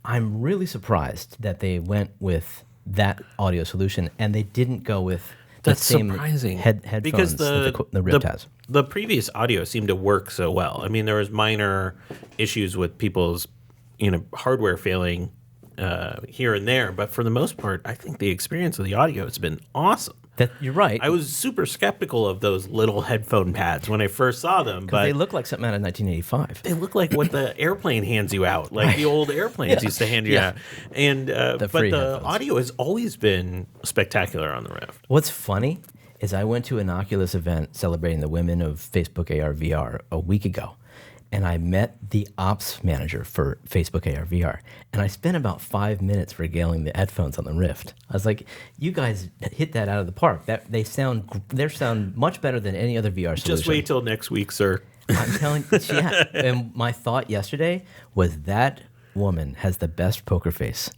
I'm really surprised that they went with that audio solution and they didn't go with the same surprising. Headphones because that the Rift has. The previous audio seemed to work so well. I mean, there was minor issues with people's hardware failing here and there, but for the most part, I think the experience of the audio has been awesome. You're right. I was super skeptical of those little headphone pads when I first saw them, but they look like something out of 1985. they look like what the airplane hands you out, like the old airplanes used to hand you out. And but free the headphones. audio has always been spectacular on the Rift. What's funny is I went to an Oculus event celebrating the women of Facebook AR VR a week ago, and I met the ops manager for Facebook AR VR, and I spent about 5 minutes regaling the headphones on the Rift. I was like, "You guys hit that out of the park. They sound much better than any other VR solution." Just wait till next week, sir. I'm telling you, yeah. And my thought yesterday was that woman has the best poker face.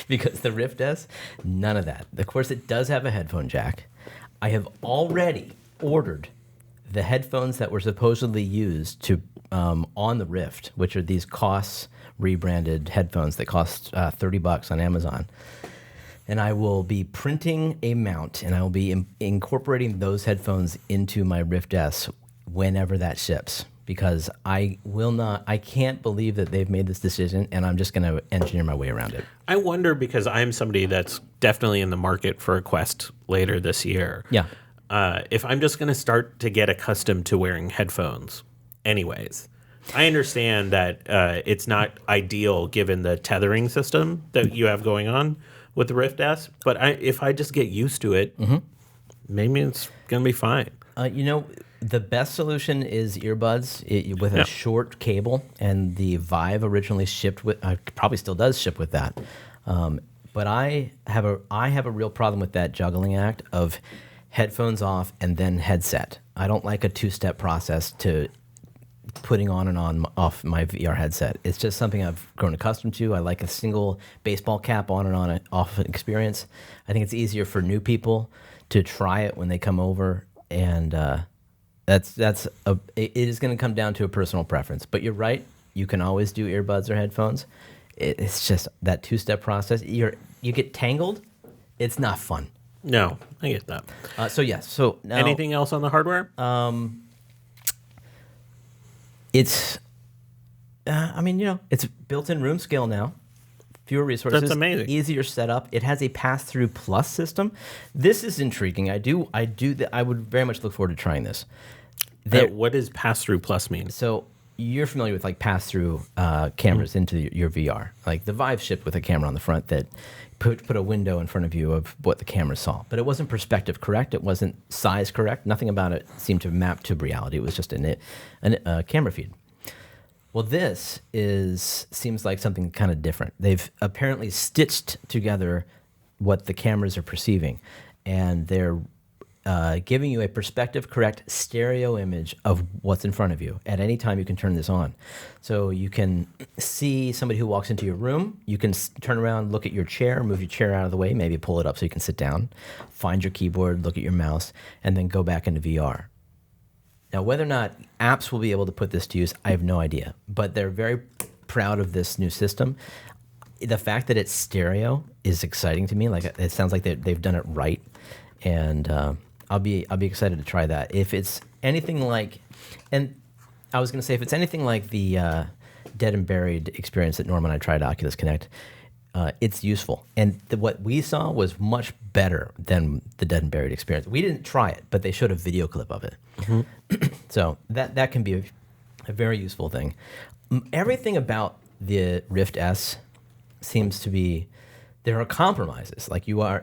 Because the Rift S, none of that. Of course, it does have a headphone jack. I have already ordered the headphones that were supposedly used to on the Rift, which are these COS rebranded headphones that cost $30 on Amazon. And I will be printing a mount, and I will be incorporating those headphones into my Rift S whenever that ships. Because I can't believe that they've made this decision, and I'm just going to engineer my way around it. I wonder, because I'm somebody that's definitely in the market for a Quest later this year. Yeah. If I'm just going to start to get accustomed to wearing headphones anyways. I understand that it's not ideal given the tethering system that you have going on with the Rift S, but if I just get used to it, maybe it's going to be fine. The best solution is earbuds with a short cable, and the Vive originally shipped with, probably still does ship with that. But I have a real problem with that juggling act of headphones off and then headset. I don't like a two-step process to putting on and on off my VR headset. It's just something I've grown accustomed to. I like a single baseball cap on and on off experience. I think it's easier for new people to try it when they come over, and it is going to come down to a personal preference. But you're right. You can always do earbuds or headphones. It's just that two-step process. You get tangled. It's not fun. No, I get that. So now, anything else on the hardware? It's built-in room scale now. Fewer resources. That's amazing. Easier setup. It has a pass-through plus system. This is intriguing. I would very much look forward to trying this. What does pass-through plus mean? So you're familiar with like pass-through cameras into your VR. Like the Vive shipped with a camera on the front that put a window in front of you of what the camera saw. But it wasn't perspective correct. It wasn't size correct. Nothing about it seemed to map to reality. It was just a camera feed. Well, this seems like something kind of different. They've apparently stitched together what the cameras are perceiving, and they're giving you a perspective-correct stereo image of what's in front of you. At any time, you can turn this on. So you can see somebody who walks into your room. You can turn around, look at your chair, move your chair out of the way, maybe pull it up so you can sit down, find your keyboard, look at your mouse, and then go back into VR. Now, whether or not apps will be able to put this to use, I have no idea. But they're very proud of this new system. The fact that it's stereo is exciting to me. Like, it sounds like they've done it right, and I'll be excited to try that. If it's anything like, and I was going to say, if it's anything like the Dead and Buried experience that Norm and I tried at Oculus Connect, it's useful. And what we saw was much better than the Dead and Buried experience. We didn't try it, but they showed a video clip of it. Mm-hmm. So that can be a very useful thing. Everything about the Rift S seems to be, there are compromises.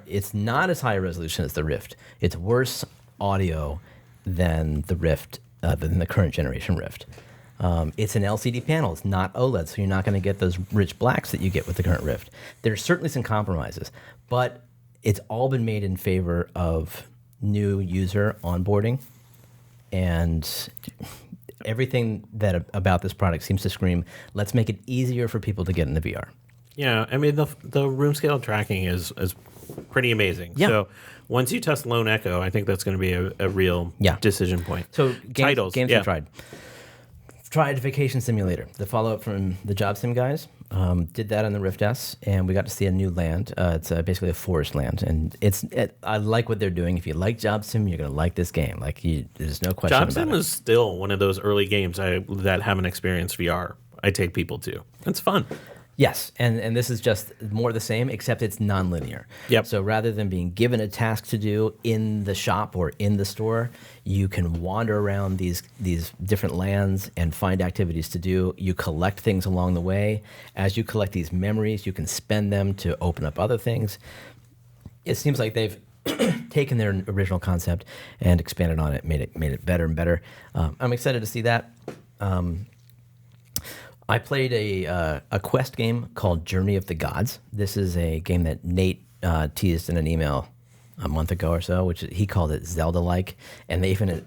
It's not as high a resolution as the Rift. It's worse audio than the Rift, than the current generation Rift. It's an LCD panel. It's not OLED, so you're not going to get those rich blacks that you get with the current Rift. There's certainly some compromises, but it's all been made in favor of new user onboarding, and everything that about this product seems to scream, let's make it easier for people to get into VR. Yeah, I mean, the room scale tracking is pretty amazing. Yeah. So once you test Lone Echo, I think that's going to be a real decision point. So Titles, games we tried. Tried Vacation Simulator, the follow-up from the Job Sim guys. Did that on the Rift S, and we got to see a new land. It's basically a forest land, and I like what they're doing. If you like Job Sim, you're going to like this game. There's no question Job about Sim it. is still one of those early games that haven't experienced VR. I take people to. It's fun. Yes, and this is just more the same, except it's nonlinear. Yep. So rather than being given a task to do in the shop or in the store, you can wander around these different lands and find activities to do. You collect things along the way. As you collect these memories, you can spend them to open up other things. It seems like they've taken their original concept and expanded on it, made it better and better. I'm excited to see that. I played a quest game called Journey of the Gods. This is a game that Nate teased in an email a month ago or so, which he called it Zelda-like, and they even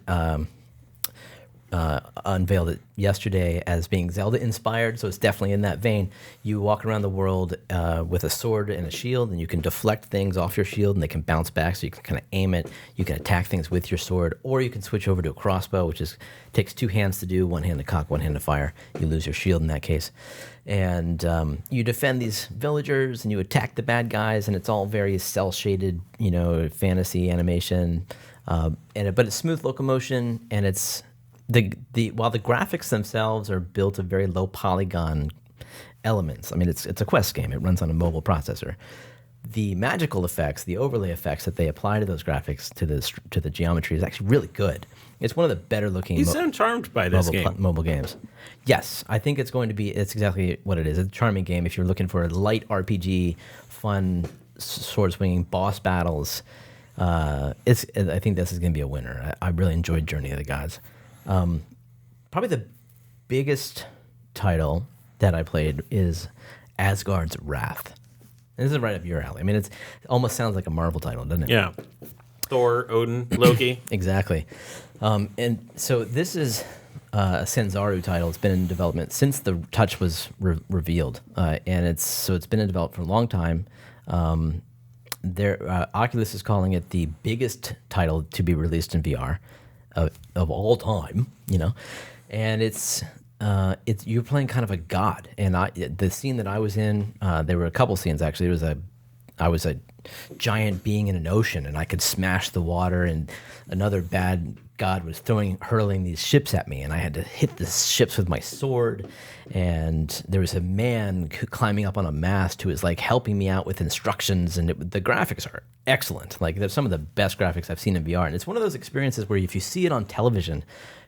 unveiled it yesterday as being Zelda-inspired, so it's definitely in that vein. You walk around the world with a sword and a shield, and you can deflect things off your shield, and they can bounce back, so you can kind of aim it. You can attack things with your sword, or you can switch over to a crossbow, which takes two hands to do, one hand to cock, one hand to fire. You lose your shield in that case. And you defend these villagers, and you attack the bad guys, and it's all very cel-shaded, fantasy animation. But it's smooth locomotion, and it's... while the graphics themselves are built of very low polygon elements, I mean it's a quest game. It runs on a mobile processor. The magical effects, the overlay effects that they apply to those graphics to the geometry is actually really good. It's one of the better looking. You sound charmed by this game. Mobile games. Yes, I think it's going to be. It's exactly what it is. It's a charming game if you're looking for a light RPG, fun sword swinging boss battles. I think this is going to be a winner. I really enjoyed Journey of the Gods. Probably the biggest title that I played is Asgard's Wrath. And this is right up your alley. I mean, it almost sounds like a Marvel title, doesn't it? Yeah. Thor, Odin, Loki. Exactly. And so this is a Sanzaru title. It's been in development since the Touch was revealed. And it's been in development for a long time. Oculus is calling it the biggest title to be released in VR. Of all time, and it's you're playing kind of a god. And the scene that I was in, there were a couple scenes actually. I was a giant being in an ocean, and I could smash the water, and another bad god was hurling these ships at me, and I had to hit the ships with my sword. And there was a man climbing up on a mast who was helping me out with instructions, and the graphics are excellent. They're some of the best graphics I've seen in VR, and it's one of those experiences where if you see it on television,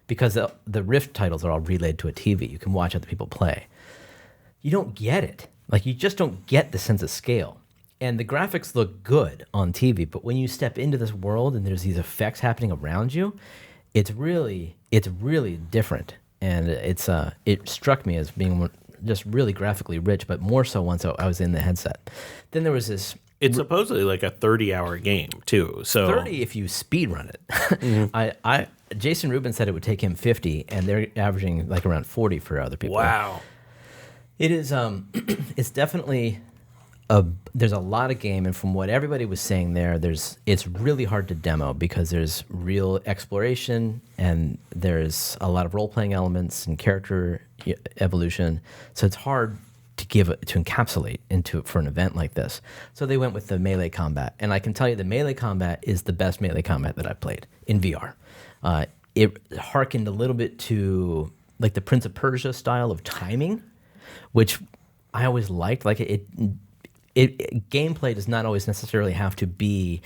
because the Rift titles are all relayed to a TV, you can watch other people play. You don't get it. You just don't get the sense of scale. And the graphics look good on TV, but when you step into this world and there's these effects happening around you, it's really different. And it struck me as being just really graphically rich, but more so once I was in the headset. Then there was this... It's supposedly like a 30-hour game, too. So 30 if you speed run it. Mm-hmm. Jason Rubin said it would take him 50, and they're averaging around 40 for other people. Wow. It is... it's definitely... there's a lot of game, and from what everybody was saying it's really hard to demo because there's real exploration and there's a lot of role-playing elements and character evolution, so it's hard to encapsulate for an event like this. So they went with the melee combat, and I can tell you the melee combat is the best melee combat that I've played in VR. It harkened a little bit to the Prince of Persia style of timing, which I always liked. Gameplay does not always necessarily have to be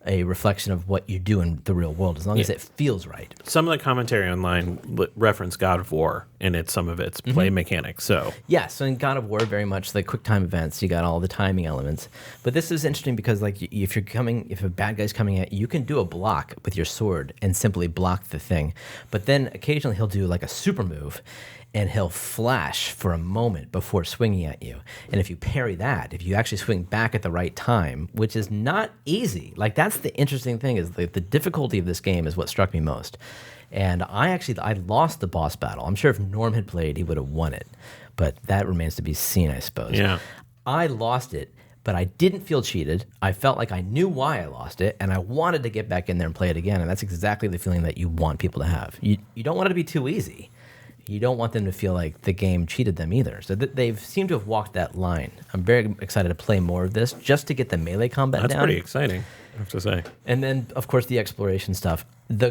a reflection of what you do in the real world, as long as it feels right. Some of the commentary online reference God of War and some of its play mechanics. So Yeah, so in God of War, very much like quick time events, you got all the timing elements. But this is interesting because, like, if a bad guy's coming at you, you can do a block with your sword and simply block the thing. But then occasionally he'll do like a super move, and he'll flash for a moment before swinging at you. And if you parry that, if you actually swing back at the right time, which is not easy, like that's the interesting thing, is the difficulty of this game is what struck me most. And I lost the boss battle. I'm sure if Norm had played, he would have won it. But that remains to be seen, I suppose. Yeah. I lost it, but I didn't feel cheated. I felt like I knew why I lost it, and I wanted to get back in there and play it again. And that's exactly the feeling that you want people to have. You don't want it to be too easy. You don't want them to feel like the game cheated them either. So they've seemed to have walked that line. I'm very excited to play more of this just to get the melee combat down. that's pretty exciting, I have to say. And then, of course, the exploration stuff.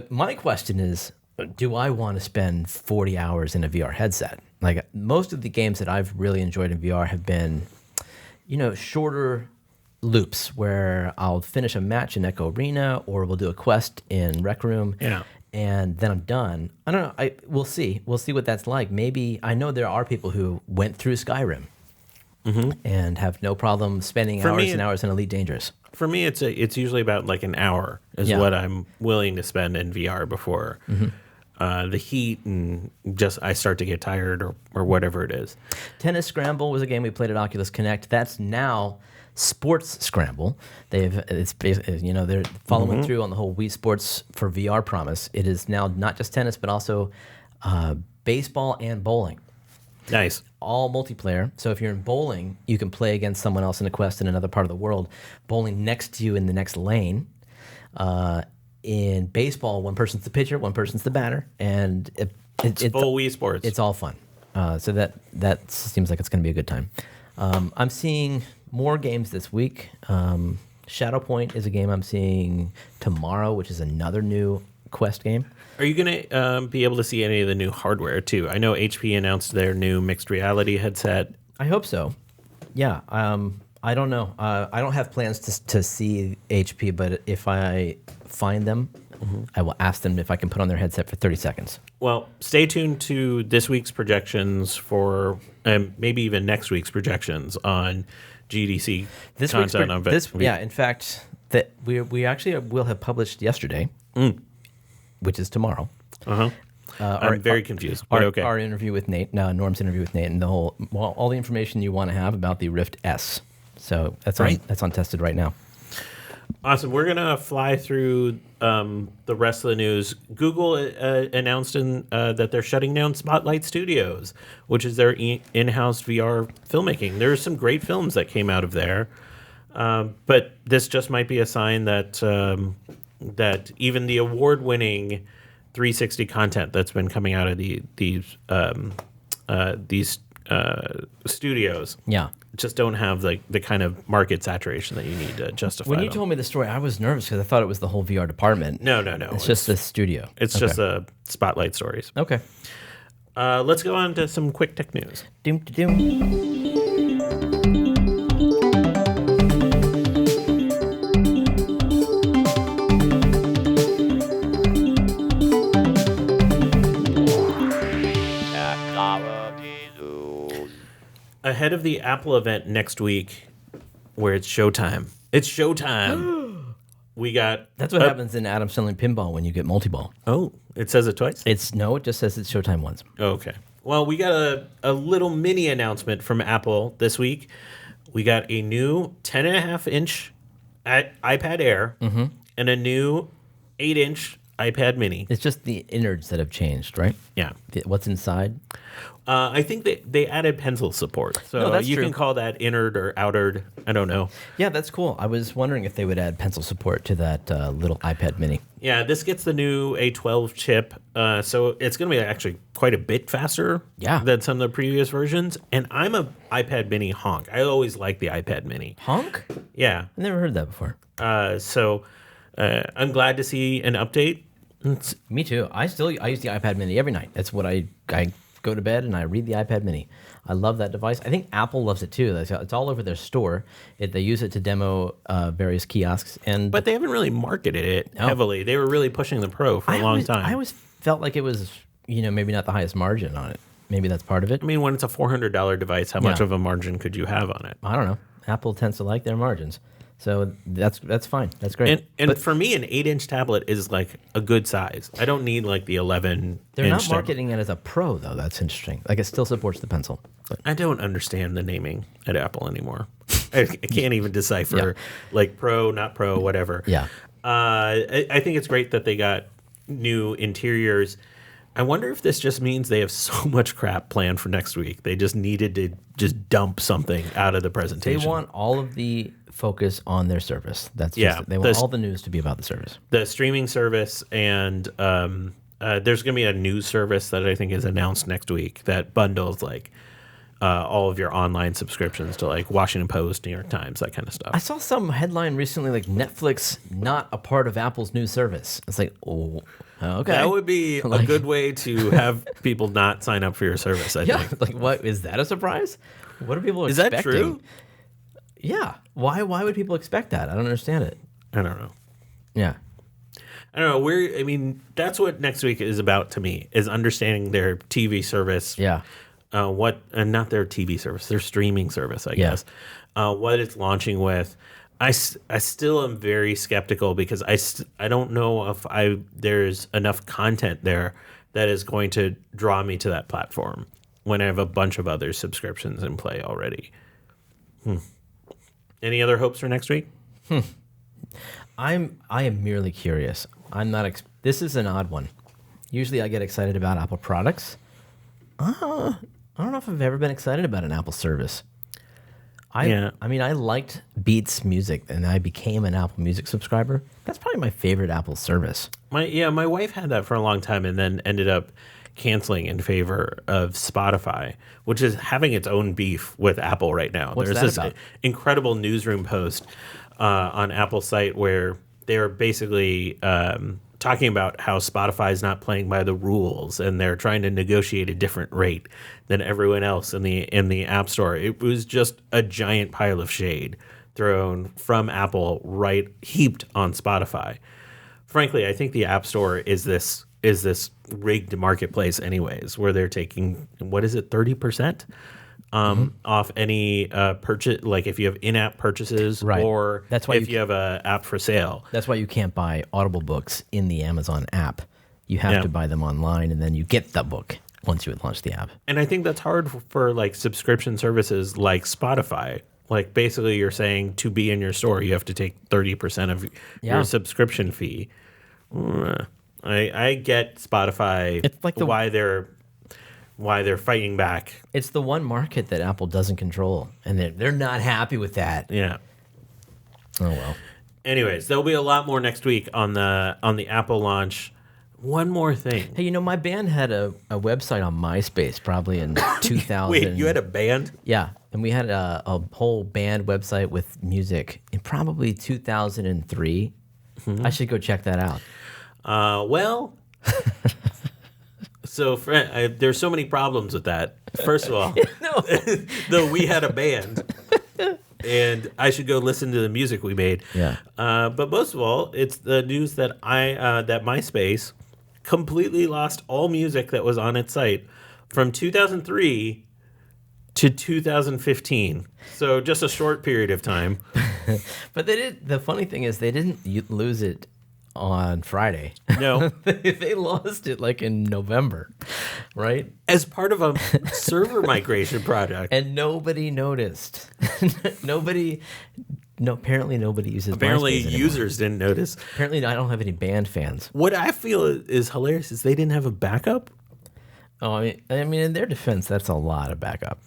My question is, do I want to spend 40 hours in a VR headset? Like, most of the games that I've really enjoyed in VR have been, shorter loops where I'll finish a match in Echo Arena, or we'll do a quest in Rec Room. Yeah. And then I'm done. I don't know. We'll see. We'll see what that's like. Maybe I know there are people who went through Skyrim and have no problem spending hours and hours in Elite Dangerous. For me, it's usually about like an hour is what I'm willing to spend in VR before the heat and just I start to get tired or whatever it is. Tennis Scramble was a game we played at Oculus Connect. That's now Sports Scramble. They're following through on the whole Wii Sports for VR promise. It is now not just tennis, but also baseball and bowling. Nice. All multiplayer. So if you're in bowling, you can play against someone else in a quest in another part of the world. Bowling next to you in the next lane. In baseball, one person's the pitcher, one person's the batter, and it's full Wii Sports. It's all fun. So that seems like it's going to be a good time. I'm seeing more games this week. Shadowpoint is a game I'm seeing tomorrow, which is another new Quest game. Are you going to be able to see any of the new hardware, too? I know HP announced their new mixed reality headset. I hope so. Yeah. I don't know. I don't have plans to see HP, but if I find them, I will ask them if I can put on their headset for 30 seconds. Well, stay tuned to this week's projections maybe even next week's projections on GDC content on Yeah, in fact, that we actually will have published yesterday, which is tomorrow. I'm very confused, but okay. Our interview with Nate, Norm's interview with Nate, and all the information you want to have about the Rift S. So that's on tested right now. Awesome. We're going to fly through the rest of the news. Google announced that they're shutting down Spotlight Studios, which is their in-house VR filmmaking. There are some great films that came out of there, but this just might be a sign that that even the award-winning 360 content that's been coming out of these studios, just don't have the kind of market saturation that you need to justify. When you told me the story, I was nervous because I thought it was the whole VR department. No. It's just the studio. It's just Spotlight stories. Okay. Let's go on to some quick tech news. Doom. Ahead of the Apple event next week, where it's showtime. It's showtime. We got... That's what happens in Adam Sandler Pinball when you get multi-ball. Oh, it says it twice? It just says it's showtime once. Okay. Well, we got a little mini announcement from Apple this week. We got a new 10.5-inch iPad Air and a new 8-inch iPad Mini. It's just the innards that have changed, right? Yeah. What's inside? I think they added pencil support. So you can call that innard or outered. I don't know. Yeah, that's cool. I was wondering if they would add pencil support to that little iPad Mini. Yeah, this gets the new A12 chip. So it's going to be actually quite a bit faster than some of the previous versions. And I'm a iPad Mini honk. I always like the iPad Mini. Honk? Yeah. I've never heard that before. So I'm glad to see an update. Me too. I use the iPad Mini every night. That's what I go to bed and I read the iPad Mini. I love that device. I think Apple loves it too. It's all over their store. They use it to demo various kiosks. But they haven't really marketed it heavily. They were really pushing the Pro for a long time. I always felt like it was, maybe not the highest margin on it. Maybe that's part of it. I mean, when it's a $400 device, how much of a margin could you have on it? I don't know. Apple tends to like their margins. So that's fine. That's great. And for me, an 8-inch tablet is like a good size. I don't need like the 11. They're not marketing it as a Pro, though. That's interesting. Like, it still supports the pencil. But. I don't understand the naming at Apple anymore. I can't even decipher like Pro, not Pro, whatever. Yeah. I think it's great that they got new interiors. I wonder if this just means they have so much crap planned for next week. They just needed to just dump something out of the presentation. They want all of the focus on their service. That's just, they want all the news to be about the service. The streaming service, and there's going to be a news service that I think is announced next week that bundles like all of your online subscriptions to like Washington Post, New York Times, that kind of stuff. I saw some headline recently like Netflix not a part of Apple's new service. It's like, oh, okay. That would be a good way to have people not sign up for your service, I think. Like, what, is that a surprise? What are people expecting? Is that true? Yeah. Why would people expect that? I don't understand it. I don't know. Yeah. I don't know. That's what next week is about to me, is understanding their TV service. Yeah. Not their TV service, their streaming service, I guess. What it's launching with. I still am very skeptical because I don't know if there's enough content there that is going to draw me to that platform when I have a bunch of other subscriptions in play already. Any other hopes for next week? I am merely curious. I'm not. This is an odd one. Usually, I get excited about Apple products. I don't know if I've ever been excited about an Apple service. I mean, I liked Beats Music, and I became an Apple Music subscriber. That's probably my favorite Apple service. My wife had that for a long time, and then ended up canceling in favor of Spotify, which is having its own beef with Apple right now. What's There's that this about? Incredible newsroom post on Apple's site where they're basically talking about how Spotify is not playing by the rules, and they're trying to negotiate a different rate than everyone else in the App Store. It was just a giant pile of shade thrown from Apple, right, heaped on Spotify. Frankly, I think the App Store is this rigged marketplace anyways, where they're taking, 30% off any purchase, like if you have in-app purchases, Right. or That's why if you have an app for sale. That's why you can't buy Audible books in the Amazon app. You have to buy them online, and then you get the book once you launch the app. And I think that's hard for like subscription services like Spotify. Like basically you're saying to be in your store, you have to take 30% of your subscription fee. I get Spotify. It's like why they're fighting back. It's the one market that Apple doesn't control, and they're not happy with that. Yeah. Oh well. Anyways, there'll be a lot more next week on the Apple launch. One more thing. Hey, my band had a website on MySpace probably in 2000. Wait, you had a band? Yeah, and we had a whole band website with music in probably 2003. I should go check that out. Well, so there's so many problems with that. First of all, though we had a band, and I should go listen to the music we made. Yeah. But most of all, it's the news that that MySpace completely lost all music that was on its site from 2003 to 2015. So just a short period of time. But they did. The funny thing is, they didn't lose it on Friday. No. They lost it like in November, right? As part of a server migration project. And nobody noticed. Apparently nobody uses Apparently MySpace anymore. users didn't notice. Apparently I don't have any band fans. What I feel is hilarious is they didn't have a backup. Oh, I mean, in their defense, that's a lot of backup.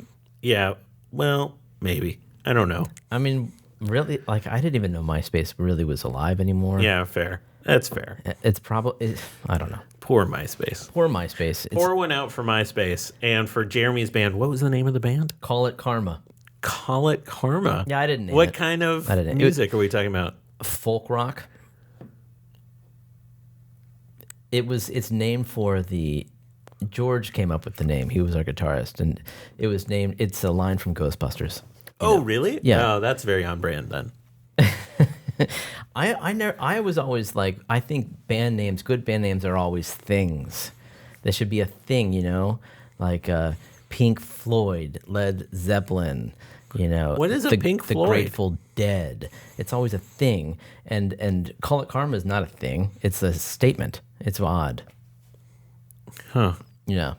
Yeah, well, maybe. I don't know. I mean, really, like, I didn't even know MySpace really was alive anymore. Yeah, fair. That's fair. It's probably, I don't know. Poor MySpace. Poor MySpace. Pour one out for MySpace. And for Jeremy's band, what was the name of the band? Call it Karma. Call It Karma. Yeah, I didn't name What it. kind of I didn't. music are we talking about? Folk rock. It's named for the George came up with the name. He was our guitarist, and it was named. It's a line from Ghostbusters. Oh, really? Yeah. Oh, that's very on brand then. I was always like, I think good band names are always things. There should be a thing, like Pink Floyd, Led Zeppelin, What is a Pink the Floyd? Grateful Dead. It's always a thing, and Call It Karma is not a thing. It's a statement. It's odd. Huh. Yeah.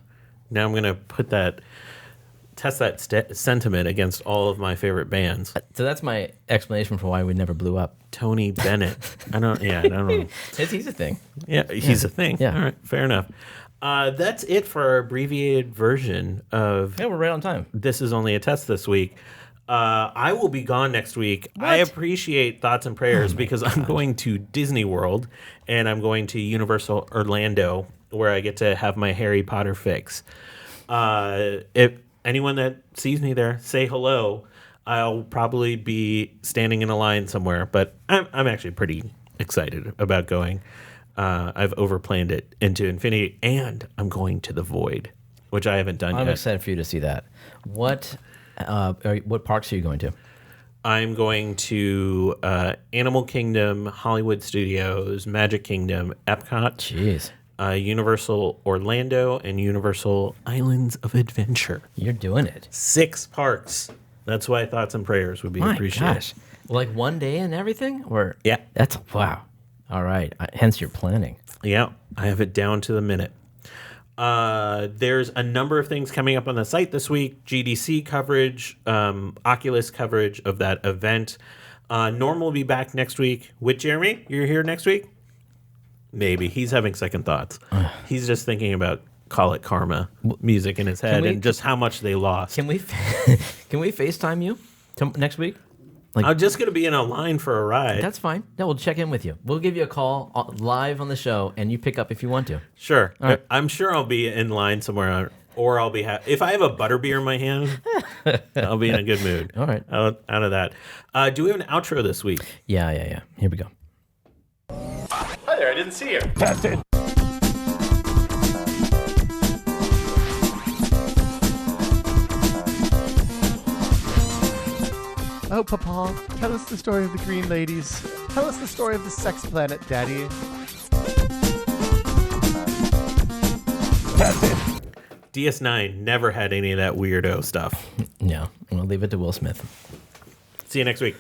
Now I'm gonna test that sentiment against all of my favorite bands. So that's my explanation for why we never blew up. Tony Bennett. I don't know. He's a thing. Yeah, he's a thing. Yeah. All right, fair enough. That's it for our abbreviated version of Yeah, we're right on time. This Is Only a Test this week. I will be gone next week. I appreciate thoughts and prayers because I'm going to Disney World and I'm going to Universal Orlando where I get to have my Harry Potter fix. If anyone that sees me there, say hello. I'll probably be standing in a line somewhere, but I'm actually pretty excited about going. I've overplanned it into infinity, and I'm going to the Void, which I haven't done yet. I'm excited for you to see that. What parks are you going to? I'm going to Animal Kingdom, Hollywood Studios, Magic Kingdom, Epcot, Jeez. Universal Orlando, and Universal Islands of Adventure. You're doing it. 6 parks. That's why thoughts and prayers would be appreciated. Gosh. Like one day and everything? Or Yeah. That's wow. All right. Hence your planning. Yeah, I have it down to the minute. There's a number of things coming up on the site this week. GDC coverage, Oculus coverage of that event. Norm will be back next week with Jeremy. You're here next week? Maybe. He's having second thoughts. He's just thinking about Call It Karma music in his head and just how much they lost. Can we FaceTime you next week? I'm just going to be in a line for a ride. That's fine. No, we'll check in with you. We'll give you a call live on the show, and you pick up if you want to. Sure. All right. I'm sure I'll be in line somewhere, or I'll be if I have a butterbeer in my hand, I'll be in a good mood. All right. Out of that. Do we have an outro this week? Yeah. Here we go. Hi there. I didn't see you. Test it. Oh, Papa, tell us the story of the Green Ladies. Tell us the story of the sex planet, Daddy. Test it. DS9 never had any of that weirdo stuff. No, we'll leave it to Will Smith. See you next week.